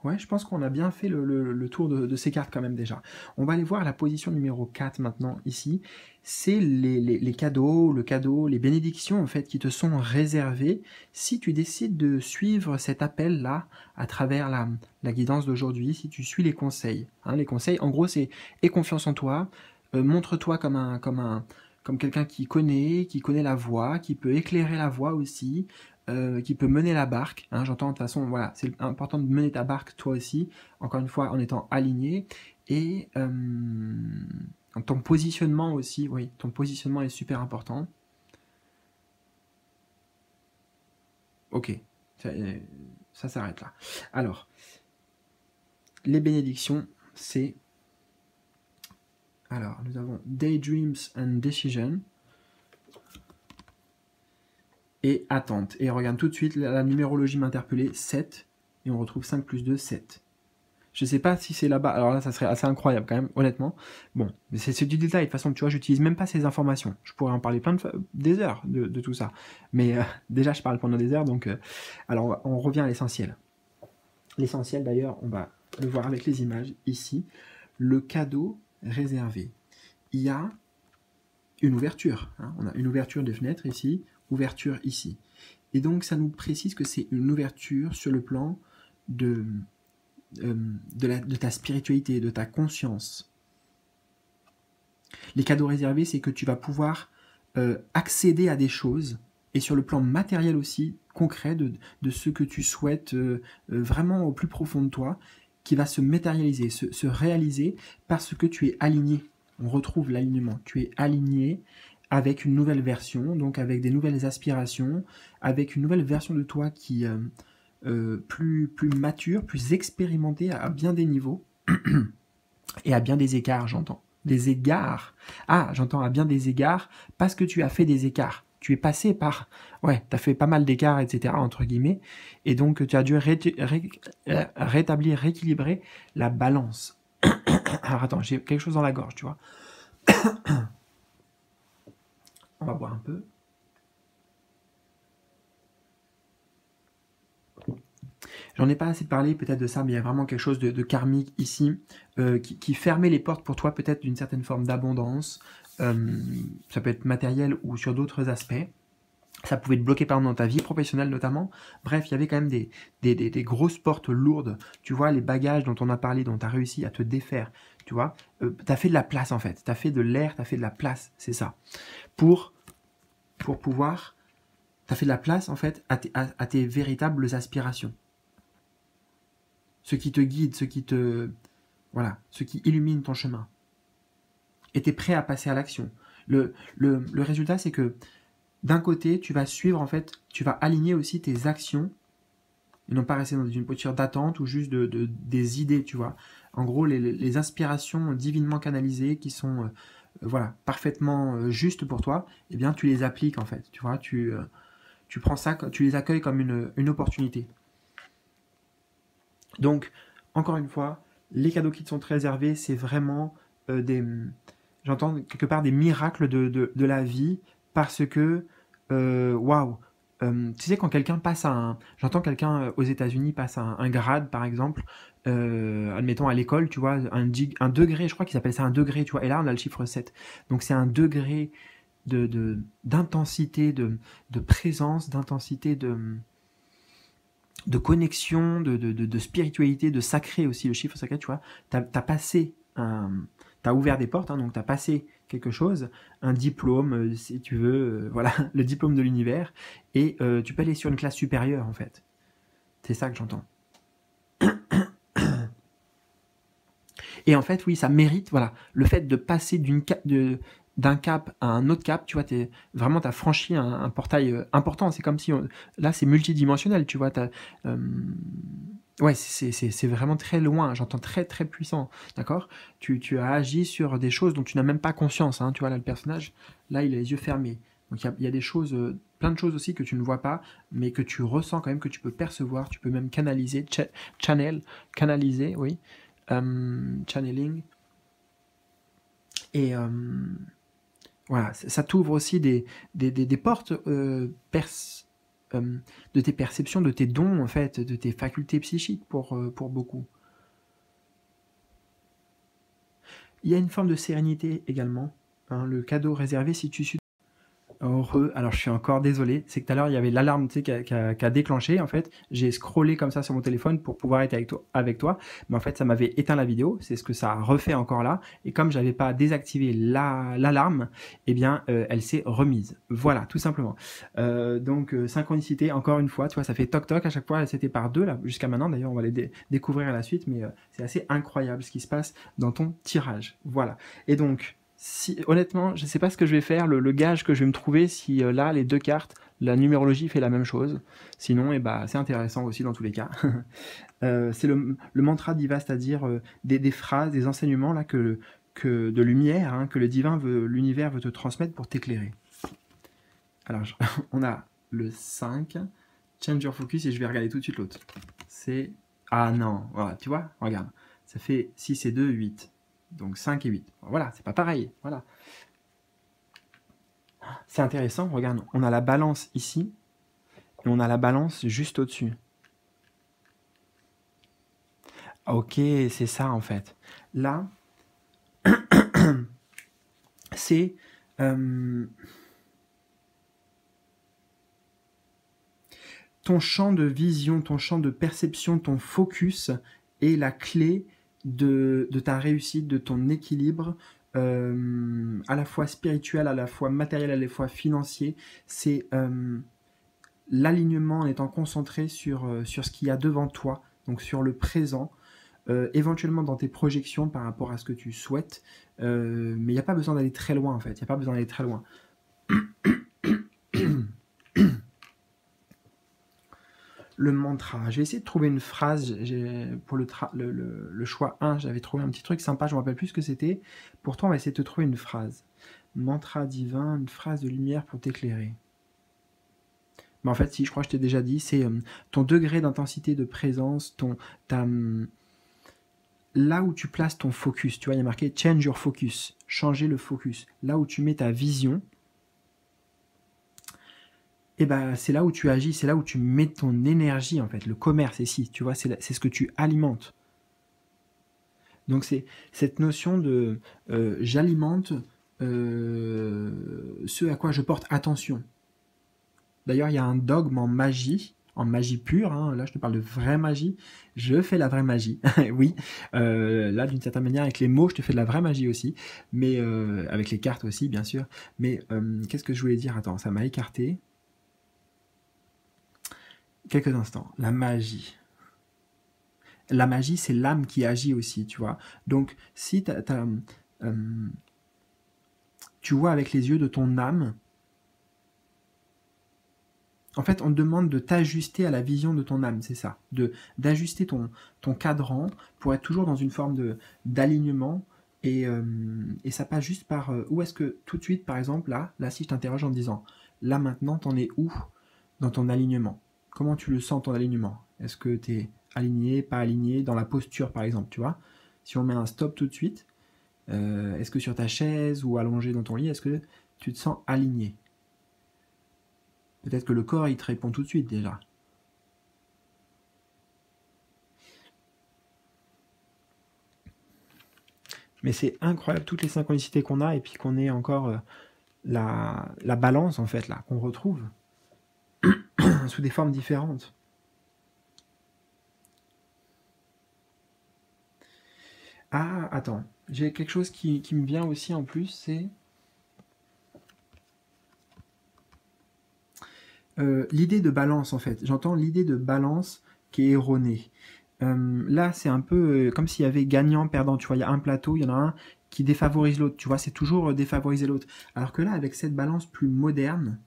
Ouais, je pense qu'on a bien fait le tour de ces cartes quand même déjà. On va aller voir la position numéro 4 maintenant, ici. C'est les cadeaux, le cadeau, les bénédictions en fait qui te sont réservées si tu décides de suivre cet appel-là à travers la guidance d'aujourd'hui, si tu suis les conseils. Hein, les conseils, en gros, c'est aie confiance en toi, montre-toi comme quelqu'un qui connaît la voie, qui peut éclairer la voie aussi, qui peut mener la barque. Hein, j'entends de toute façon, voilà, c'est important de mener ta barque toi aussi, encore une fois en étant aligné. Et ton positionnement aussi, oui, ton positionnement est super important. Ok, ça s'arrête là. Alors, les bénédictions, c'est... Alors, nous avons Daydreams and Decision. Et attente. Et regarde tout de suite, la numérologie m'a interpellé, 7. Et on retrouve 5 plus 2, 7. Je sais pas si c'est là-bas. Alors là, ça serait assez incroyable quand même, honnêtement. Bon, mais c'est du détail. De toute façon, tu vois, j'utilise même pas ces informations. Je pourrais en parler des heures de tout ça. Mais déjà, je parle pendant des heures. Donc, alors, on revient à l'essentiel. L'essentiel, d'ailleurs, on va le voir avec les images ici. Le cadeau réservé. Il y a une ouverture. Hein. On a une ouverture de fenêtre ici, ouverture ici. Et donc, ça nous précise que c'est une ouverture sur le plan de ta spiritualité, de ta conscience. Les cadeaux réservés, c'est que tu vas pouvoir accéder à des choses, et sur le plan matériel aussi, concret, de ce que tu souhaites vraiment au plus profond de toi, qui va se matérialiser, se réaliser, parce que tu es aligné. On retrouve l'alignement. Tu es aligné avec une nouvelle version, donc avec des nouvelles aspirations, avec une nouvelle version de toi qui plus mature, plus expérimentée à bien des niveaux et à bien des écarts, j'entends. Des égards. Ah, j'entends à bien des égards parce que tu as fait des écarts. Tu es passé par... Ouais, tu as fait pas mal d'écarts, etc., entre guillemets. Et donc, tu as dû rétablir, rééquilibrer la balance. Alors, attends, j'ai quelque chose dans la gorge, tu vois. On va boire un peu. J'en ai pas assez parlé peut-être de ça, mais il y a vraiment quelque chose de karmique ici qui fermait les portes pour toi peut-être d'une certaine forme d'abondance. Ça peut être matériel ou sur d'autres aspects. Ça pouvait te bloquer par exemple dans ta vie professionnelle notamment. Bref, il y avait quand même des grosses portes lourdes. Tu vois, les bagages dont on a parlé, dont tu as réussi à te défaire. Tu vois, tu as fait de la place en fait. Tu as fait de l'air, tu as fait de la place, c'est ça. Pour pouvoir... Tu as fait de la place en fait à tes véritables aspirations. Ce qui te guide, ce qui illumine ton chemin. Et tu es prêt à passer à l'action. Le résultat, c'est que d'un côté, tu vas suivre, en fait, tu vas aligner aussi tes actions, et non pas rester dans une posture d'attente ou juste des idées, tu vois. En gros, les inspirations divinement canalisées qui sont parfaitement justes pour toi, eh bien, tu les appliques, en fait. Tu vois, tu prends ça, tu les accueilles comme une opportunité. Donc, encore une fois, les cadeaux qui te sont réservés, c'est vraiment j'entends quelque part des miracles de la vie, parce que, waouh, tu sais, quand quelqu'un passe j'entends quelqu'un aux États-Unis passe un grade, par exemple, admettons à l'école, tu vois, un degré, je crois qu'ils appellent ça un degré, tu vois, et là on a le chiffre 7. Donc c'est un degré d'intensité, de présence, d'intensité, de connexion, de spiritualité, de sacré aussi, le chiffre sacré, tu vois, t'as ouvert des portes, hein, donc t'as passé quelque chose, un diplôme, si tu veux, voilà, le diplôme de l'univers, et tu peux aller sur une classe supérieure, en fait. C'est ça que j'entends. Et en fait, oui, ça mérite, voilà, le fait de passer d'un cap à un autre cap, tu vois, vraiment, tu as franchi un portail important. C'est comme si, là, c'est multidimensionnel, tu vois. Ouais, c'est vraiment très loin, j'entends très très puissant, d'accord? Tu as agi sur des choses dont tu n'as même pas conscience, hein, tu vois, là, le personnage, là, il a les yeux fermés. Donc, il y a des choses, plein de choses aussi que tu ne vois pas, mais que tu ressens quand même, que tu peux percevoir, tu peux même canaliser, canaliser, oui, channeling. Et voilà, ça t'ouvre aussi des portes euh, de tes perceptions, de tes dons, en fait, de tes facultés psychiques pour beaucoup. Il y a une forme de sérénité également, hein, le cadeau réservé si tu suis heureux. Alors je suis encore désolé, c'est que tout à l'heure il y avait l'alarme, tu sais, qui a déclenché en fait. J'ai scrollé comme ça sur mon téléphone pour pouvoir être avec toi, mais en fait ça m'avait éteint la vidéo. C'est ce que ça a refait encore là. Et comme j'avais pas désactivé l'alarme, eh bien elle s'est remise. Voilà, tout simplement. Donc synchronicité, encore une fois, tu vois, ça fait toc toc à chaque fois. C'était par deux là jusqu'à maintenant. D'ailleurs, on va les découvrir à la suite, mais c'est assez incroyable ce qui se passe dans ton tirage. Voilà. Et donc honnêtement, je ne sais pas ce que je vais faire, le gage que je vais me trouver si là, les deux cartes, la numérologie fait la même chose. Sinon, c'est intéressant aussi dans tous les cas. C'est le mantra d'Iva, c'est-à-dire des phrases, des enseignements là, de lumière, hein, que l'univers veut te transmettre pour t'éclairer. Alors, on a le 5, Change Your Focus, et je vais regarder tout de suite l'autre. C'est... Ah non, voilà, tu vois, regarde. Ça fait 6 et 2, 8. Donc 5 et 8. Voilà, c'est pas pareil. Voilà. C'est intéressant, regarde, on a la balance ici, et on a la balance juste au-dessus. Ok, c'est ça en fait. Là, c'est... ton champ de vision, ton champ de perception, ton focus est la clé de ta réussite, de ton équilibre, à la fois spirituel, à la fois matériel, à la fois financier. C'est l'alignement en étant concentré sur ce qu'il y a devant toi, donc sur le présent, éventuellement dans tes projections par rapport à ce que tu souhaites, mais il n'y a pas besoin d'aller très loin en fait, il n'y a pas besoin d'aller très loin. Le mantra. Je vais essayer de trouver une phrase. Pour le choix 1, j'avais trouvé un petit truc sympa, je ne me rappelle plus ce que c'était. Pourtant, on va essayer de te trouver une phrase. Mantra divin, une phrase de lumière pour t'éclairer. Mais en fait, si, je crois que je t'ai déjà dit, c'est ton degré d'intensité de présence, là où tu places ton focus. Tu vois, il y a marqué « change your focus », changer le focus. Là où tu mets ta vision, et c'est là où tu agis, c'est là où tu mets ton énergie en fait. Le commerce ici, tu vois, c'est ce que tu alimentes. Donc c'est cette notion de j'alimente ce à quoi je porte attention. D'ailleurs, il y a un dogme en magie pure, hein, là je te parle de vraie magie, je fais la vraie magie, oui, là d'une certaine manière avec les mots je te fais de la vraie magie aussi, mais avec les cartes aussi bien sûr, mais qu'est-ce que je voulais dire? Attends, ça m'a écarté. Quelques instants, la magie. La magie, c'est l'âme qui agit aussi, tu vois. Donc, si tu vois avec les yeux de ton âme, en fait, on te demande de t'ajuster à la vision de ton âme, c'est ça. D'ajuster ton cadran pour être toujours dans une forme d'alignement. Et ça passe juste par où est-ce que, tout de suite, par exemple, là si je t'interroge en te disant, là maintenant, t'en es où dans ton alignement? Comment tu le sens, ton alignement? Est-ce que tu es aligné, pas aligné, dans la posture, par exemple, tu vois? Si on met un stop tout de suite, est-ce que sur ta chaise ou allongé dans ton lit, est-ce que tu te sens aligné? Peut-être que le corps, il te répond tout de suite déjà. Mais c'est incroyable toutes les synchronicités qu'on a et puis qu'on ait encore la balance en fait là, qu'on retrouve sous des formes différentes. Ah, attends, j'ai quelque chose qui me vient aussi en plus, c'est l'idée de balance en fait. J'entends l'idée de balance qui est erronée. Là, c'est un peu comme s'il y avait gagnant, perdant. Tu vois, il y a un plateau, il y en a un qui défavorise l'autre. Tu vois, c'est toujours défavoriser l'autre. Alors que là, avec cette balance plus moderne,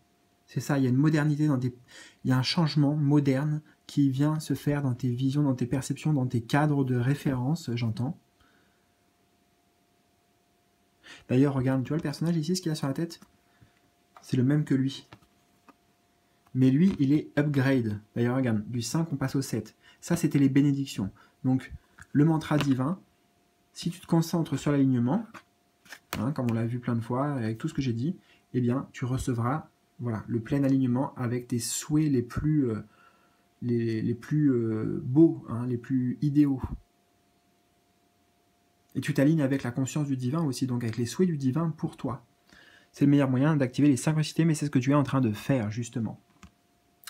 c'est ça, il y a une modernité il y a un changement moderne qui vient se faire dans tes visions, dans tes perceptions, dans tes cadres de référence, j'entends. D'ailleurs, regarde, tu vois le personnage ici, ce qu'il a sur la tête? C'est le même que lui. Mais lui, il est upgrade. D'ailleurs, regarde, du 5, on passe au 7. Ça, c'était les bénédictions. Donc, le mantra divin, si tu te concentres sur l'alignement, hein, comme on l'a vu plein de fois, avec tout ce que j'ai dit, eh bien, tu recevras voilà, le plein alignement avec tes souhaits les plus beaux, hein, les plus idéaux. Et tu t'alignes avec la conscience du divin aussi, donc avec les souhaits du divin pour toi. C'est le meilleur moyen d'activer les synchronicités, mais c'est ce que tu es en train de faire, justement.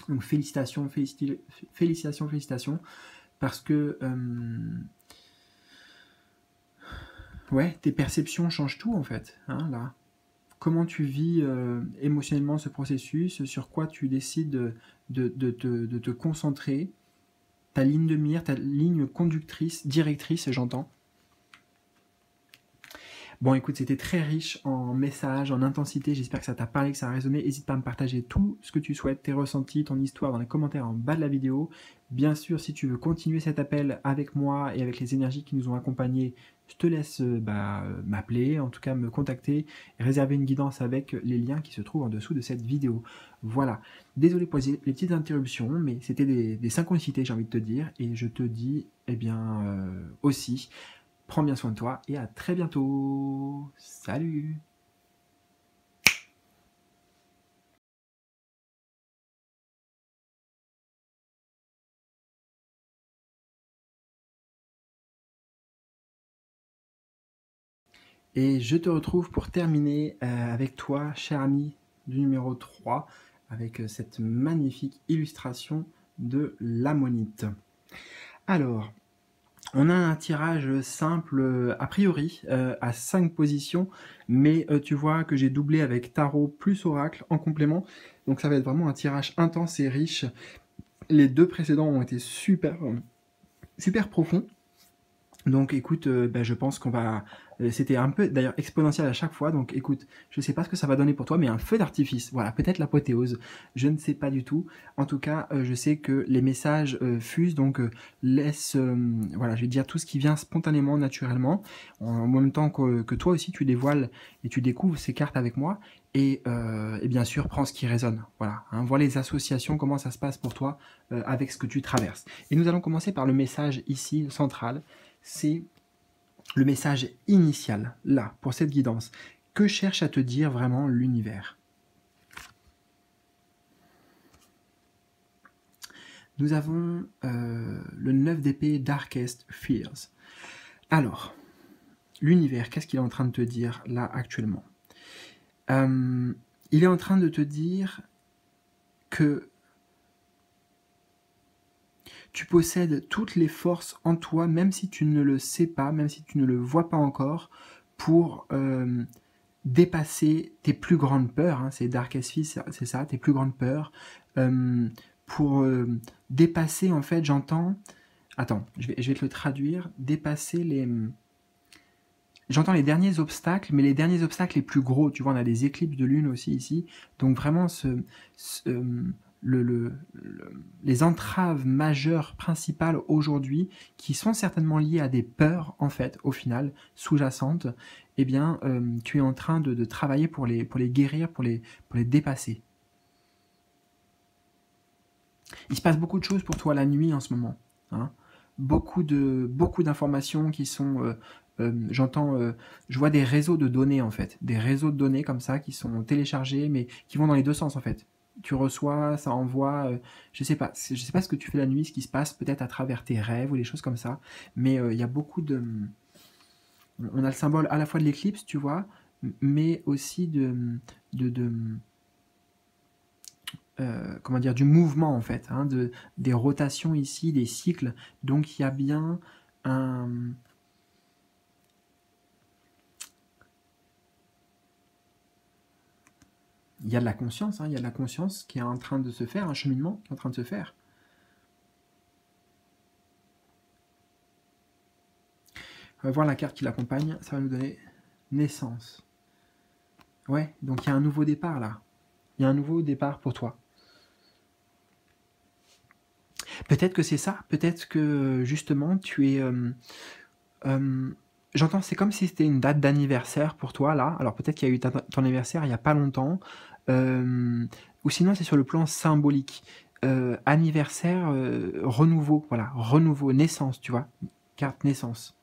Donc félicitations, félicitations, félicitations, parce que ouais, tes perceptions changent tout en fait, hein, là. Comment tu vis émotionnellement ce processus, sur quoi tu décides de te concentrer, ta ligne de mire, ta ligne conductrice, directrice, j'entends. Bon, écoute, c'était très riche en messages, en intensité. J'espère que ça t'a parlé, que ça a résonné. N'hésite pas à me partager tout ce que tu souhaites, tes ressentis, ton histoire dans les commentaires en bas de la vidéo. Bien sûr, si tu veux continuer cet appel avec moi et avec les énergies qui nous ont accompagnés, je te laisse m'appeler, en tout cas me contacter et réserver une guidance avec les liens qui se trouvent en dessous de cette vidéo. Voilà. Désolé pour les petites interruptions, mais c'était des synchronicités, j'ai envie de te dire. Et je te dis, eh bien, aussi, prends bien soin de toi et à très bientôt. Salut! Et je te retrouve pour terminer avec toi, cher ami du numéro 3, avec cette magnifique illustration de l'ammonite. Alors, on a un tirage simple a priori à 5 positions, mais tu vois que j'ai doublé avec tarot plus oracle en complément, donc ça va être vraiment un tirage intense et riche. Les deux précédents ont été super profonds. Donc écoute, je pense qu'on va... C'était un peu d'ailleurs exponentiel à chaque fois, donc écoute, je sais pas ce que ça va donner pour toi, mais un feu d'artifice, voilà, peut-être l'apothéose, je ne sais pas du tout. En tout cas, je sais que les messages fusent, donc laisse, voilà, je vais dire tout ce qui vient spontanément, naturellement, en même temps que toi aussi tu dévoiles et tu découvres ces cartes avec moi, et bien sûr, prends ce qui résonne, voilà, hein, vois les associations, comment ça se passe pour toi avec ce que tu traverses. Et nous allons commencer par le message ici, central, c'est le message initial, là, pour cette guidance. Que cherche à te dire vraiment l'univers? Nous avons le 9 d'épée, Darkest Fears. Alors, l'univers, qu'est-ce qu'il est en train de te dire là actuellement? Il est en train de te dire que tu possèdes toutes les forces en toi, même si tu ne le sais pas, même si tu ne le vois pas encore, pour dépasser tes plus grandes peurs, hein, c'est Darkest Fears, c'est ça, tes plus grandes peurs, pour dépasser, en fait, j'entends... Attends, je vais te le traduire. Dépasser les... J'entends les derniers obstacles, mais les derniers obstacles les plus gros. Tu vois, on a des éclipses de lune aussi ici. Donc vraiment, les entraves majeures principales aujourd'hui, qui sont certainement liées à des peurs, en fait, au final, sous-jacentes, eh bien, tu es en train de travailler pour les guérir, pour les dépasser. Il se passe beaucoup de choses pour toi la nuit en ce moment. Hein, beaucoup d'informations qui sont... je vois des réseaux de données en fait, des réseaux de données comme ça qui sont téléchargés, mais qui vont dans les deux sens en fait. Tu reçois, ça envoie, je sais pas ce que tu fais la nuit, ce qui se passe peut-être à travers tes rêves ou des choses comme ça, mais il y a beaucoup de... On a le symbole à la fois de l'éclipse, tu vois, mais aussi comment dire, du mouvement en fait, hein, des rotations ici, des cycles. Donc il y a bien un... Il y a de la conscience, hein, il y a de la conscience qui est en train de se faire, un cheminement qui est en train de se faire. On va voir la carte qui l'accompagne, ça va nous donner naissance. Ouais, donc il y a un nouveau départ là. Il y a un nouveau départ pour toi. Peut-être que c'est ça, peut-être que justement tu es... j'entends, c'est comme si c'était une date d'anniversaire pour toi là. Alors peut-être qu'il y a eu ton anniversaire il n'y a pas longtemps. Ou sinon c'est sur le plan symbolique. Anniversaire, renouveau, voilà, renouveau, naissance, tu vois. Carte naissance.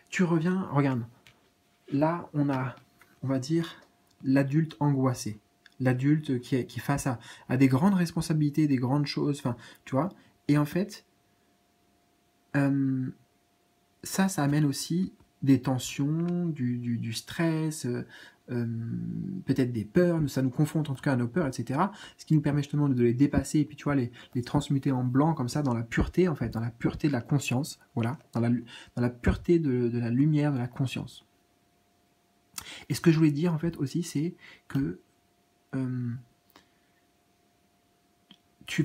Tu reviens, regarde. Là, on va dire, l'adulte angoissé. L'adulte qui est face à des grandes responsabilités, des grandes choses, enfin, tu vois. Et en fait, ça amène aussi des tensions, du stress, peut-être des peurs, ça nous confronte en tout cas à nos peurs, etc. Ce qui nous permet justement de les dépasser et puis tu vois, les transmuter en blanc comme ça, dans la pureté en fait, dans la pureté de la conscience, voilà, dans la pureté de la lumière de la conscience. Et ce que je voulais dire en fait aussi, c'est que tu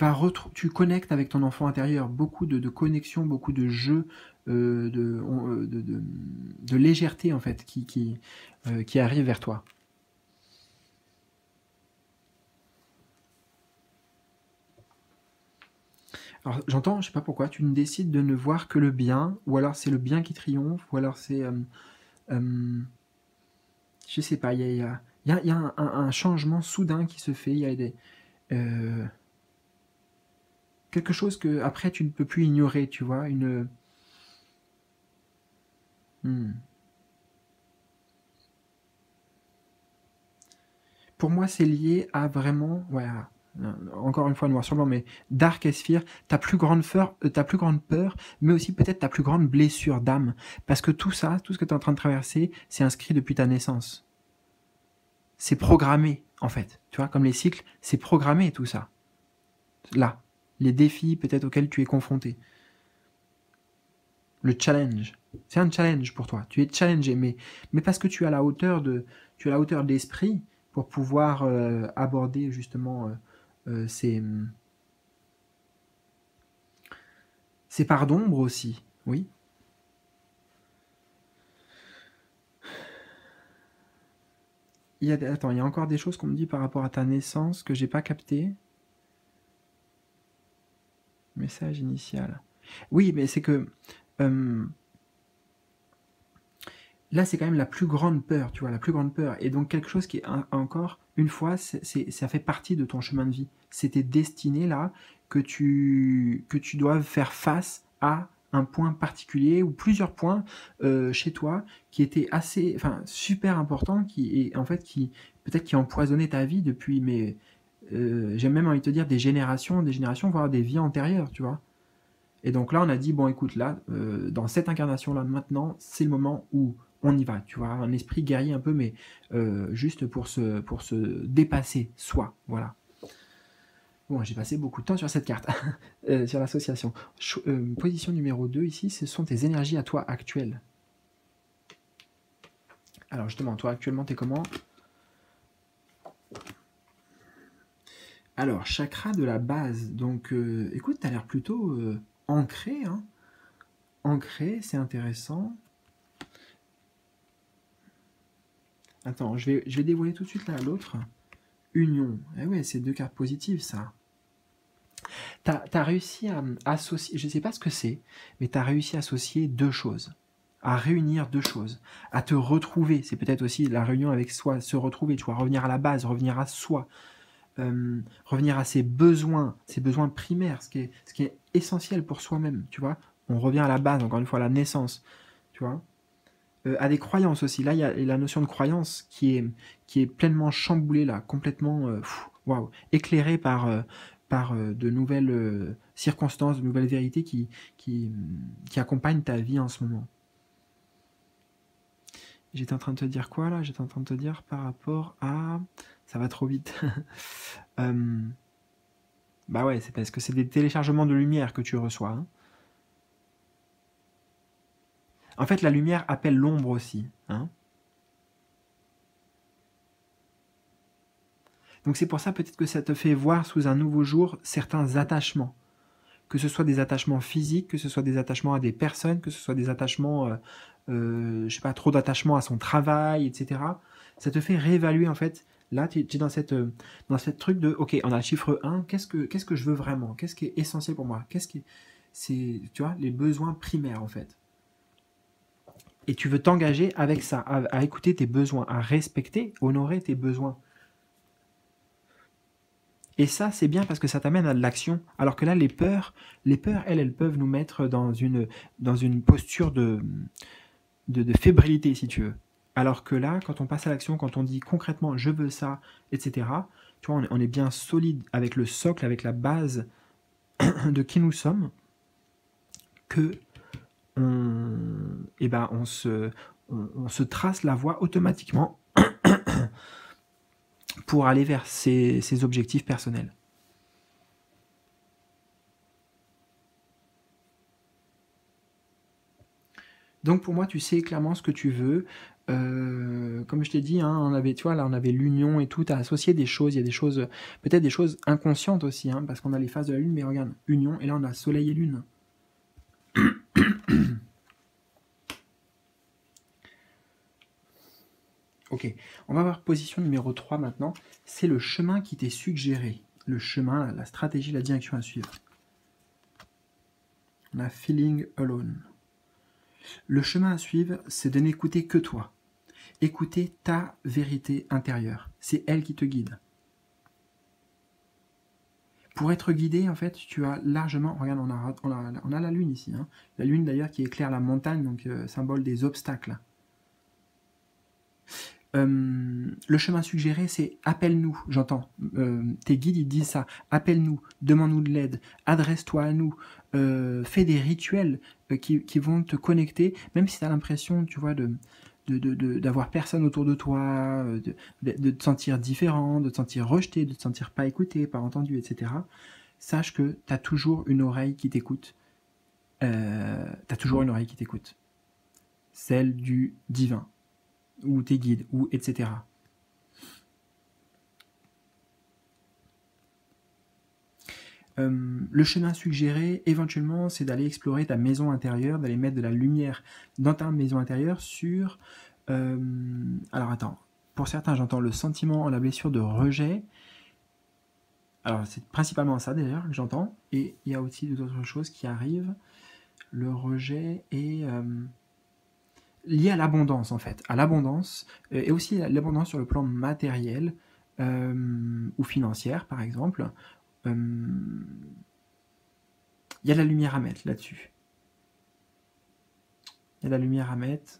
connectes avec ton enfant intérieur, beaucoup de connexions, beaucoup de jeux, de légèreté en fait qui arrive vers toi. Alors j'entends, je sais pas pourquoi, tu ne décides de ne voir que le bien, ou alors c'est le bien qui triomphe, ou alors c'est... je sais pas, il y a un changement soudain qui se fait, il y a des... quelque chose que après tu ne peux plus ignorer, tu vois, une... Pour moi, c'est lié à vraiment... Ouais, encore une fois, noir sur blanc, mais Dark Sphere, ta plus grande peur, mais aussi peut-être ta plus grande blessure d'âme. Parce que tout ça, tout ce que tu es en train de traverser, c'est inscrit depuis ta naissance. C'est programmé, en fait. Tu vois, comme les cycles, c'est programmé tout ça. Là, les défis peut-être auxquels tu es confronté. Le challenge. C'est un challenge pour toi. Tu es challengé, mais parce que tu as la hauteur d'esprit pour pouvoir aborder justement ces parts d'ombre aussi. Oui. Attends, il y a encore des choses qu'on me dit par rapport à ta naissance que j'ai pas capté. Message initial. Oui, mais c'est que là, c'est quand même la plus grande peur, tu vois, la plus grande peur. Et donc quelque chose qui est encore, une fois, ça fait partie de ton chemin de vie. C'était destiné là que tu doives faire face à un point particulier ou plusieurs points chez toi qui étaient assez, enfin, super importants, qui peut-être qui empoisonnaient ta vie depuis, mais j'ai même envie de te dire des générations, voire des vies antérieures, tu vois. Et donc là, on a dit, bon, écoute, là, dans cette incarnation-là, maintenant, c'est le moment où on y va, tu vois, un esprit guerrier un peu, mais juste pour se dépasser soi, voilà. Bon, j'ai passé beaucoup de temps sur cette carte, sur l'association. Position numéro 2, ici, ce sont tes énergies à toi actuelles. Alors justement, toi actuellement, t'es comment? Alors, chakra de la base, donc écoute, t'as l'air plutôt ancré, hein. Ancré, c'est intéressant. Attends, je vais dévoiler tout de suite là l'autre. Union. Eh ouais, c'est deux cartes positives, ça. T'as réussi à associer, je sais pas ce que c'est, mais t'as réussi à associer deux choses. À réunir deux choses. À te retrouver. C'est peut-être aussi la réunion avec soi, se retrouver, tu vois, revenir à la base, revenir à soi. Revenir à ses besoins primaires, ce qui est essentiel pour soi-même, tu vois. On revient à la base, encore une fois, à la naissance, tu vois. À des croyances aussi. Là, il y a la notion de croyance qui est pleinement chamboulée, là, complètement waouh, éclairée par de nouvelles circonstances, de nouvelles vérités qui accompagnent ta vie en ce moment. J'étais en train de te dire quoi là? J'étais en train de te dire par rapport à... Ça va trop vite. Bah ouais, c'est parce que c'est des téléchargements de lumière que tu reçois. Hein. En fait, la lumière appelle l'ombre aussi. Hein. Donc c'est pour ça peut-être que ça te fait voir sous un nouveau jour certains attachements que ce soit des attachements physiques, que ce soit des attachements à des personnes, que ce soit des attachements, je sais pas, trop d'attachement à son travail, etc. Ça te fait réévaluer, en fait. Là, tu es dans cette truc de, ok, on a le chiffre 1, qu'est-ce que je veux vraiment? Qu'est-ce qui est essentiel pour moi? C'est, tu vois, les besoins primaires, en fait. Et tu veux t'engager avec ça, à écouter tes besoins, à respecter, honorer tes besoins. Et ça, c'est bien parce que ça t'amène à de l'action. Alors que là, les peurs, elles peuvent nous mettre dans une posture de fébrilité, si tu veux. Alors que là, quand on passe à l'action, quand on dit concrètement je veux ça, etc., tu vois, on est bien solide avec le socle, avec la base de qui nous sommes, que on se trace la voie automatiquement pour aller vers ses objectifs personnels. Donc pour moi, tu sais clairement ce que tu veux. Comme je t'ai dit, hein, on avait l'union et tout, tu as associé des choses, il y a des choses, peut-être des choses inconscientes aussi, hein, parce qu'on a les phases de la lune, mais regarde, union, et là on a soleil et lune. Ok, on va voir position numéro 3 maintenant, c'est le chemin qui t'est suggéré, le chemin, la stratégie, la direction à suivre. On a feeling alone. Le chemin à suivre, c'est de n'écouter que toi. Écouter ta vérité intérieure. C'est elle qui te guide. Pour être guidé, en fait, tu as largement... Regarde, on a la lune ici. Hein. La lune, d'ailleurs, qui éclaire la montagne, donc symbole des obstacles. Le chemin suggéré, c'est appelle-nous, j'entends. Tes guides, ils disent ça. Appelle-nous, demande-nous de l'aide, adresse-toi à nous, fais des rituels qui vont te connecter, même si tu as l'impression, tu vois, d'avoir personne autour de toi, de te sentir différent, de te sentir rejeté, de te sentir pas écouté, pas entendu, etc. Sache que tu as toujours une oreille qui t'écoute. T'as toujours une oreille qui t'écoute. Celle du divin, ou tes guides, ou etc. Le chemin suggéré, éventuellement, c'est d'aller explorer ta maison intérieure, d'aller mettre de la lumière dans ta maison intérieure sur... alors attends, pour certains, j'entends le sentiment, la blessure de rejet. Alors c'est principalement ça d'ailleurs que j'entends, et il y a aussi d'autres choses qui arrivent. Le rejet est lié à l'abondance en fait, à l'abondance, et aussi l'abondance sur le plan matériel ou financière par exemple. Il y a de la lumière à mettre là-dessus. Il y a de la lumière à mettre.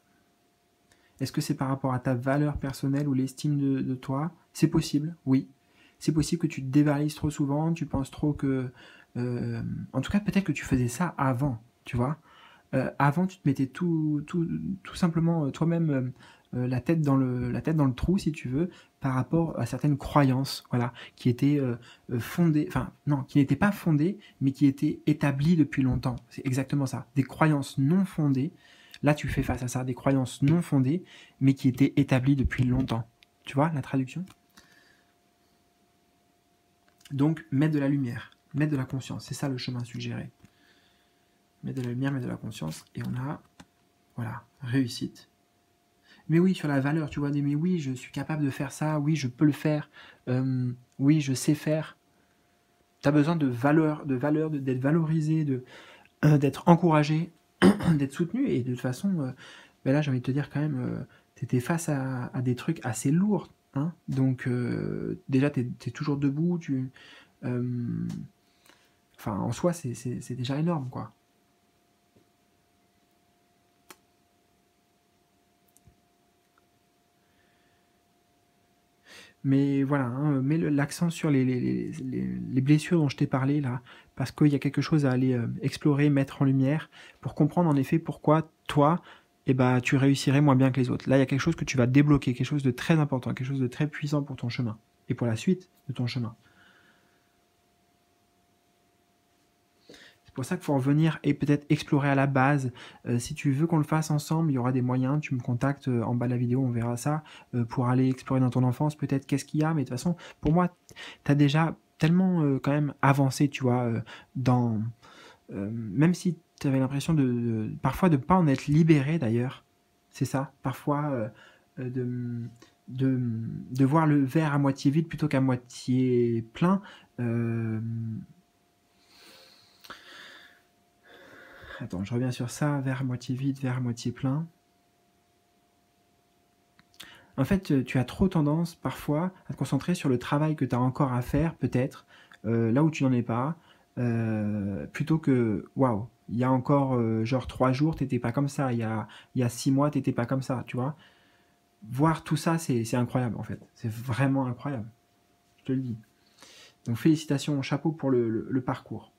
Est-ce que c'est par rapport à ta valeur personnelle ou l'estime de toi? C'est possible, oui. C'est possible que tu te dévalises trop souvent, tu penses trop que... en tout cas, peut-être que tu faisais ça avant, tu vois. Avant, tu te mettais tout simplement toi-même la tête dans le trou, si tu veux, par rapport à certaines croyances, voilà, qui étaient fondées, enfin non, qui n'étaient pas fondées, mais qui étaient établies depuis longtemps. C'est exactement ça. Des croyances non fondées. Là, tu fais face à ça, des croyances non fondées, mais qui étaient établies depuis longtemps. Tu vois la traduction? Donc, mettre de la lumière, mettre de la conscience, c'est ça le chemin suggéré. Mettre de la lumière, mettre de la conscience, et on a, voilà, réussite. Mais oui, sur la valeur, tu vois, mais oui, je suis capable de faire ça, oui, je peux le faire, oui, je sais faire. Tu as besoin de valeur, d'être valorisé, d'être encouragé, d'être soutenu, et de toute façon, ben là, j'ai envie de te dire quand même, tu étais face à des trucs assez lourds, hein, donc déjà, tu es toujours debout, enfin, en soi, c'est déjà énorme, quoi. Mais voilà, hein, mets l'accent sur les blessures dont je t'ai parlé là, parce qu'il y a quelque chose à aller explorer, mettre en lumière, pour comprendre en effet pourquoi toi, eh ben, tu réussirais moins bien que les autres. Là, il y a quelque chose que tu vas débloquer, quelque chose de très important, quelque chose de très puissant pour ton chemin, et pour la suite de ton chemin. C'est pour ça qu'il faut revenir et peut-être explorer à la base. Si tu veux qu'on le fasse ensemble, il y aura des moyens. Tu me contactes en bas de la vidéo, on verra ça. Pour aller explorer dans ton enfance, peut-être qu'est-ce qu'il y a. Mais de toute façon, pour moi, tu as déjà tellement quand même avancé, tu vois, dans même si tu avais l'impression parfois de ne pas en être libéré d'ailleurs, c'est ça, parfois de voir le verre à moitié vide plutôt qu'à moitié plein. Attends, je reviens sur ça, verre à moitié vide, verre à moitié plein. En fait, tu as trop tendance parfois à te concentrer sur le travail que tu as encore à faire, peut-être, là où tu n'en es pas, plutôt que, waouh, il y a encore genre 3 jours, t'étais pas comme ça, il y a 6 mois, t'étais pas comme ça, tu vois. Voir tout ça, c'est incroyable en fait. C'est vraiment incroyable, je te le dis. Donc félicitations, chapeau pour le parcours.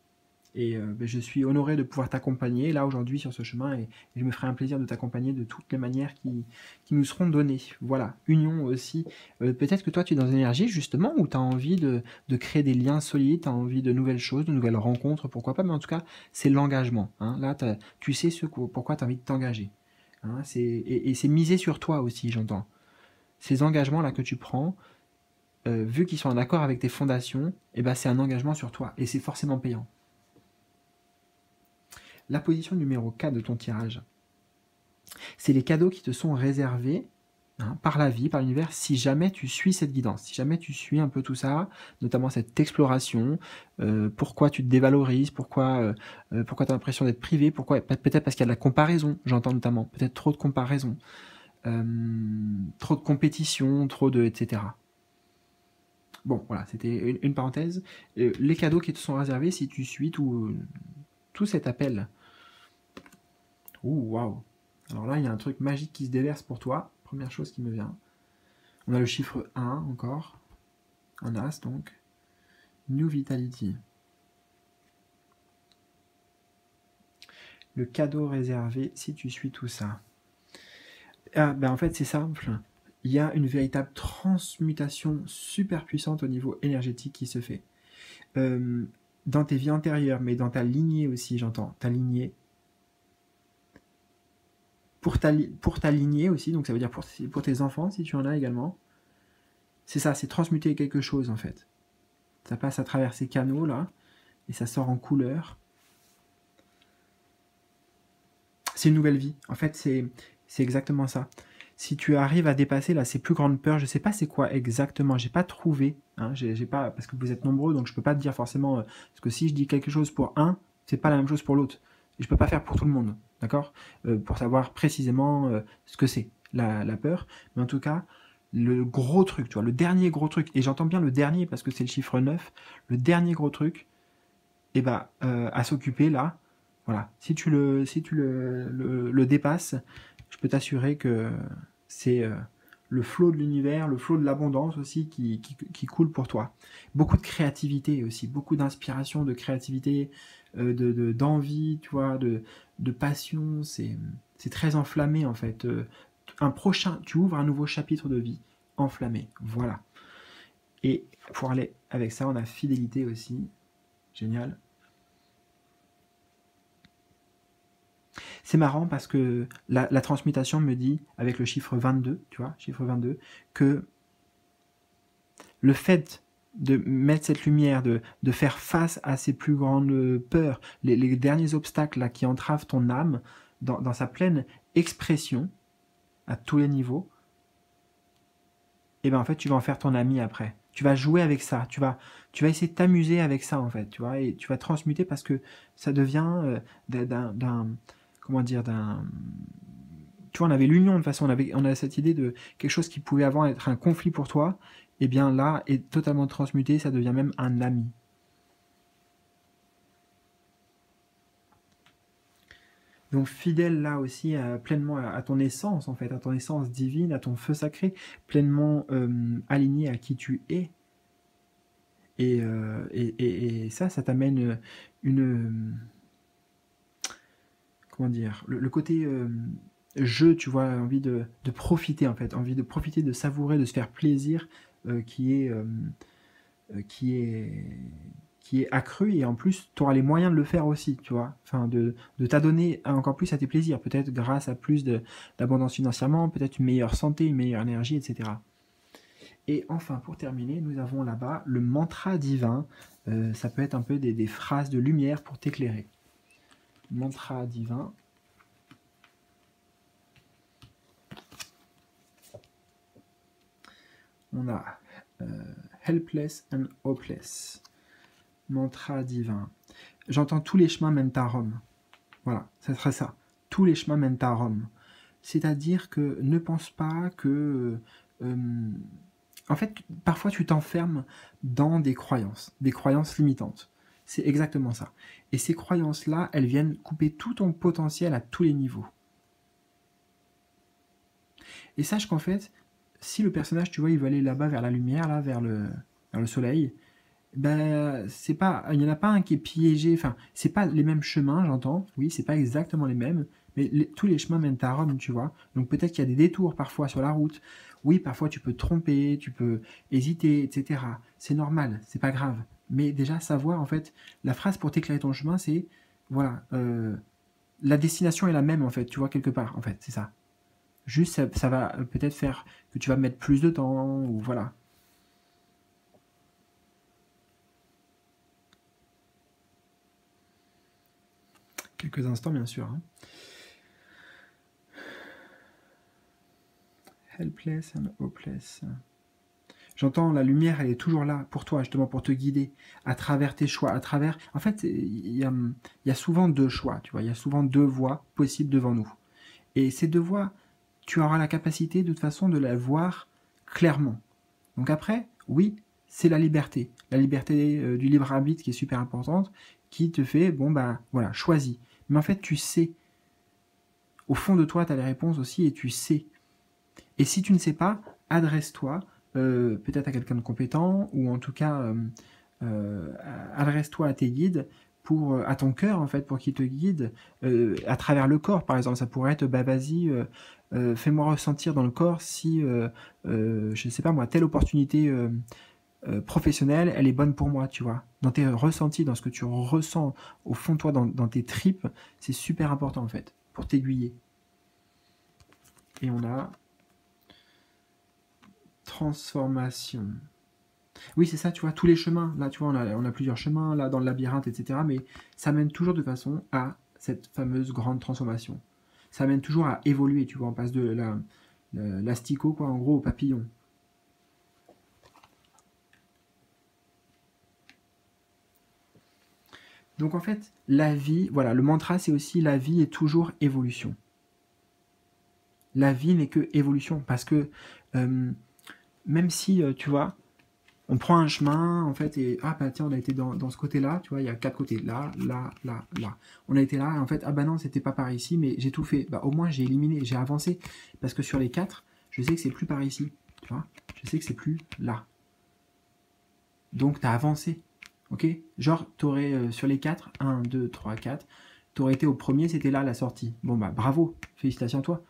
Et je suis honoré de pouvoir t'accompagner là aujourd'hui sur ce chemin et je me ferai un plaisir de t'accompagner de toutes les manières qui nous seront données. Voilà, union aussi. Peut-être que toi tu es dans une énergie justement où tu as envie de créer des liens solides, tu as envie de nouvelles choses, de nouvelles rencontres, pourquoi pas, mais en tout cas c'est l'engagement. Hein. Là tu sais pourquoi tu as envie de t'engager. Hein. Et c'est miser sur toi aussi, j'entends. Ces engagements là que tu prends, vu qu'ils sont en accord avec tes fondations, eh ben, c'est un engagement sur toi et c'est forcément payant. La position numéro 4 de ton tirage, c'est les cadeaux qui te sont réservés par la vie, par l'univers, si jamais tu suis cette guidance, si jamais tu suis un peu tout ça, notamment cette exploration, pourquoi tu te dévalorises, pourquoi tu as l'impression d'être privé, pourquoi peut-être parce qu'il y a de la comparaison, j'entends notamment, peut-être trop de comparaison, trop de compétition, trop de etc. Bon, voilà, c'était une parenthèse. Les cadeaux qui te sont réservés si tu suis tout cet appel. Ouh, waouh. Alors là, il y a un truc magique qui se déverse pour toi. Première chose qui me vient. On a le chiffre 1 encore. Un as donc. New Vitality. Le cadeau réservé si tu suis tout ça. Ah, ben en fait, c'est simple. Il y a une véritable transmutation super puissante au niveau énergétique qui se fait. Dans tes vies antérieures, mais dans ta lignée aussi, j'entends. Ta lignée. Pour ta lignée aussi, donc ça veut dire pour tes enfants, si tu en as également. C'est ça, c'est transmuter quelque chose en fait. Ça passe à travers ces canaux là, et ça sort en couleur. C'est une nouvelle vie. En fait, c'est exactement ça. Si tu arrives à dépasser là ces plus grandes peurs, je sais pas c'est quoi exactement, j'ai pas trouvé, hein, j'ai pas, parce que vous êtes nombreux, donc je peux pas te dire forcément, parce que si je dis quelque chose pour un, c'est pas la même chose pour l'autre. Et je peux pas faire pour tout le monde, d'accord, pour savoir précisément ce que c'est la peur. Mais en tout cas, le gros truc, tu vois, le dernier gros truc, et j'entends bien le dernier parce que c'est le chiffre 9, le dernier gros truc, et bah, à s'occuper là, voilà. Si tu le dépasses, je peux t'assurer que c'est le flot de l'univers, le flot de l'abondance aussi qui coule pour toi. Beaucoup de créativité aussi, beaucoup d'inspiration, de créativité, d'envie, tu vois, de passion. C'est très enflammé en fait. Tu ouvres un nouveau chapitre de vie enflammé. Voilà. Et pour aller avec ça, on a fidélité aussi. Génial. C'est marrant parce que la transmutation me dit, avec le chiffre 22, tu vois, chiffre 22, que le fait de mettre cette lumière, de faire face à ces plus grandes peurs, les derniers obstacles là, qui entravent ton âme dans sa pleine expression, à tous les niveaux, et ben en fait tu vas en faire ton ami après. Tu vas jouer avec ça, tu vas essayer de t'amuser avec ça en fait, tu vois, et tu vas transmuter parce que ça devient comment dire, tu vois, on avait l'union de toute façon, on a cette idée de quelque chose qui pouvait avant être un conflit pour toi, et bien là est totalement transmuté, ça devient même un ami. Donc fidèle là aussi pleinement à ton essence en fait, à ton essence divine, à ton feu sacré, pleinement aligné à qui tu es. Et ça t'amène comment dire, le côté jeu, tu vois, envie de profiter en fait, envie de profiter, de savourer, de se faire plaisir, qui est accru, et en plus tu auras les moyens de le faire aussi, tu vois, enfin de t'adonner encore plus à tes plaisirs, peut-être grâce à plus d'abondance financièrement, peut-être une meilleure santé, une meilleure énergie, etc. Et enfin, pour terminer, nous avons là-bas le mantra divin. Ça peut être un peu des phrases de lumière pour t'éclairer. mantra divin. On a helpless and hopeless. Mantra divin. J'entends tous les chemins mènent à Rome. Voilà, ça serait ça. Tous les chemins mènent à Rome. C'est-à-dire que ne pense pas que... en fait, parfois tu t'enfermes dans des croyances limitantes. C'est exactement ça. Et ces croyances-là, elles viennent couper tout ton potentiel à tous les niveaux. Et sache qu'en fait, si le personnage, tu vois, il veut aller là-bas vers la lumière, là, vers le soleil, ben, c'est pas, il n'y en a pas un qui est piégé, enfin, c'est pas les mêmes chemins, j'entends, oui, c'est pas exactement les mêmes, mais tous les chemins mènent à Rome, tu vois. Donc peut-être qu'il y a des détours parfois sur la route. Oui, parfois tu peux te tromper, tu peux hésiter, etc. C'est normal, c'est pas grave. Mais déjà, savoir, en fait, la phrase pour t'éclairer ton chemin, c'est, voilà, la destination est la même, en fait, tu vois, quelque part, en fait, c'est ça. Juste, ça va peut-être faire que tu vas mettre plus de temps, ou voilà. Quelques instants, bien sûr. Hein. Helpless and hopeless. J'entends la lumière, elle est toujours là pour toi, justement, pour te guider à travers tes choix, à travers... En fait, il y a souvent deux choix, tu vois, il y a souvent deux voies possibles devant nous. Et ces deux voies, tu auras la capacité, de toute façon, de la voir clairement. Donc après, oui, c'est la liberté du libre arbitre qui est super importante, qui te fait, bon, bah, voilà, choisis. Mais en fait, tu sais. Au fond de toi, tu as les réponses aussi et tu sais. Et si tu ne sais pas, adresse-toi peut-être à quelqu'un de compétent ou en tout cas adresse-toi à tes guides, à ton cœur en fait, pour qu'il te guide à travers le corps par exemple. Ça pourrait être bah vas-y, fais-moi ressentir dans le corps si je ne sais pas moi, telle opportunité professionnelle, elle est bonne pour moi, tu vois. Dans tes ressentis, dans ce que tu ressens au fond de toi, dans tes tripes, c'est super important en fait, pour t'aiguiller. Et on a transformation. Oui, c'est ça, tu vois, tous les chemins. Là, tu vois, on a plusieurs chemins, là, dans le labyrinthe, etc. Mais ça mène toujours de façon à cette fameuse grande transformation. Ça mène toujours à évoluer, tu vois. On passe de l'asticot, quoi, en gros, au papillon. Donc, en fait, la vie, voilà, le mantra, c'est aussi la vie est toujours évolution. La vie n'est que évolution. Parce que, même si, tu vois, on prend un chemin, en fait, et ah bah tiens, on a été dans ce côté-là, tu vois, il y a 4 côtés, là, là, là, là. On a été là, et en fait, ah bah non, c'était pas par ici, mais j'ai tout fait. Bah au moins, j'ai éliminé, j'ai avancé. Parce que sur les 4, je sais que c'est plus par ici, tu vois. Je sais que c'est plus là. Donc, t'as avancé, ok. Genre, t'aurais, sur les 4, 1, 2, 3, 4, t'aurais été au premier, c'était là, la sortie. Bon bah, bravo, félicitations à toi.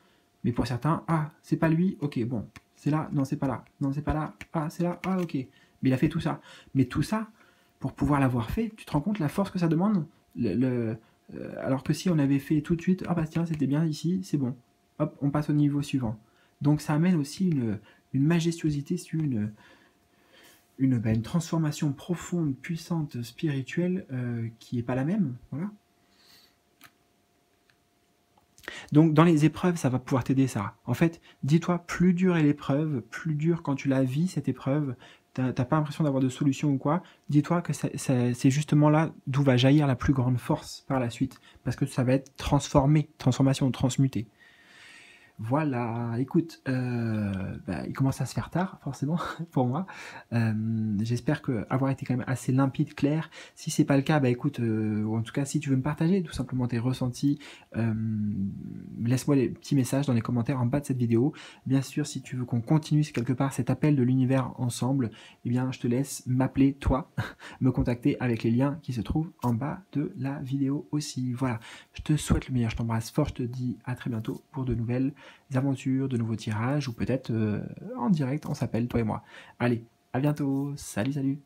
Mais pour certains, ah, c'est pas lui, ok, bon, c'est là, non, c'est pas là, non, c'est pas là, ah, c'est là, ah, ok. Mais il a fait tout ça. Mais tout ça, pour pouvoir l'avoir fait, tu te rends compte la force que ça demande alors que si on avait fait tout de suite, ah bah tiens, c'était bien ici, c'est bon. Hop, on passe au niveau suivant. Donc ça amène aussi une majestuosité, une transformation profonde, puissante, spirituelle, qui n'est pas la même. Voilà. Donc dans les épreuves, ça va pouvoir t'aider ça. En fait, dis-toi, plus dure est l'épreuve, plus dur quand tu la vis, cette épreuve, t'as pas l'impression d'avoir de solution ou quoi, dis-toi que c'est justement là d'où va jaillir la plus grande force par la suite. Parce que ça va être transformé, transformation, transmuté. Voilà, écoute, il commence à se faire tard, forcément, pour moi. J'espère avoir été quand même assez limpide, clair. Si c'est pas le cas, écoute, ou en tout cas, si tu veux me partager tout simplement tes ressentis, laisse-moi les petits messages dans les commentaires en bas de cette vidéo. Bien sûr, si tu veux qu'on continue quelque part cet appel de l'univers ensemble, eh bien, je te laisse m'appeler, toi, me contacter avec les liens qui se trouvent en bas de la vidéo aussi. Voilà, je te souhaite le meilleur, je t'embrasse fort, je te dis à très bientôt pour de nouvelles aventures, de nouveaux tirages, ou peut-être en direct, on s'appelle, toi et moi. Allez, à bientôt, salut, salut!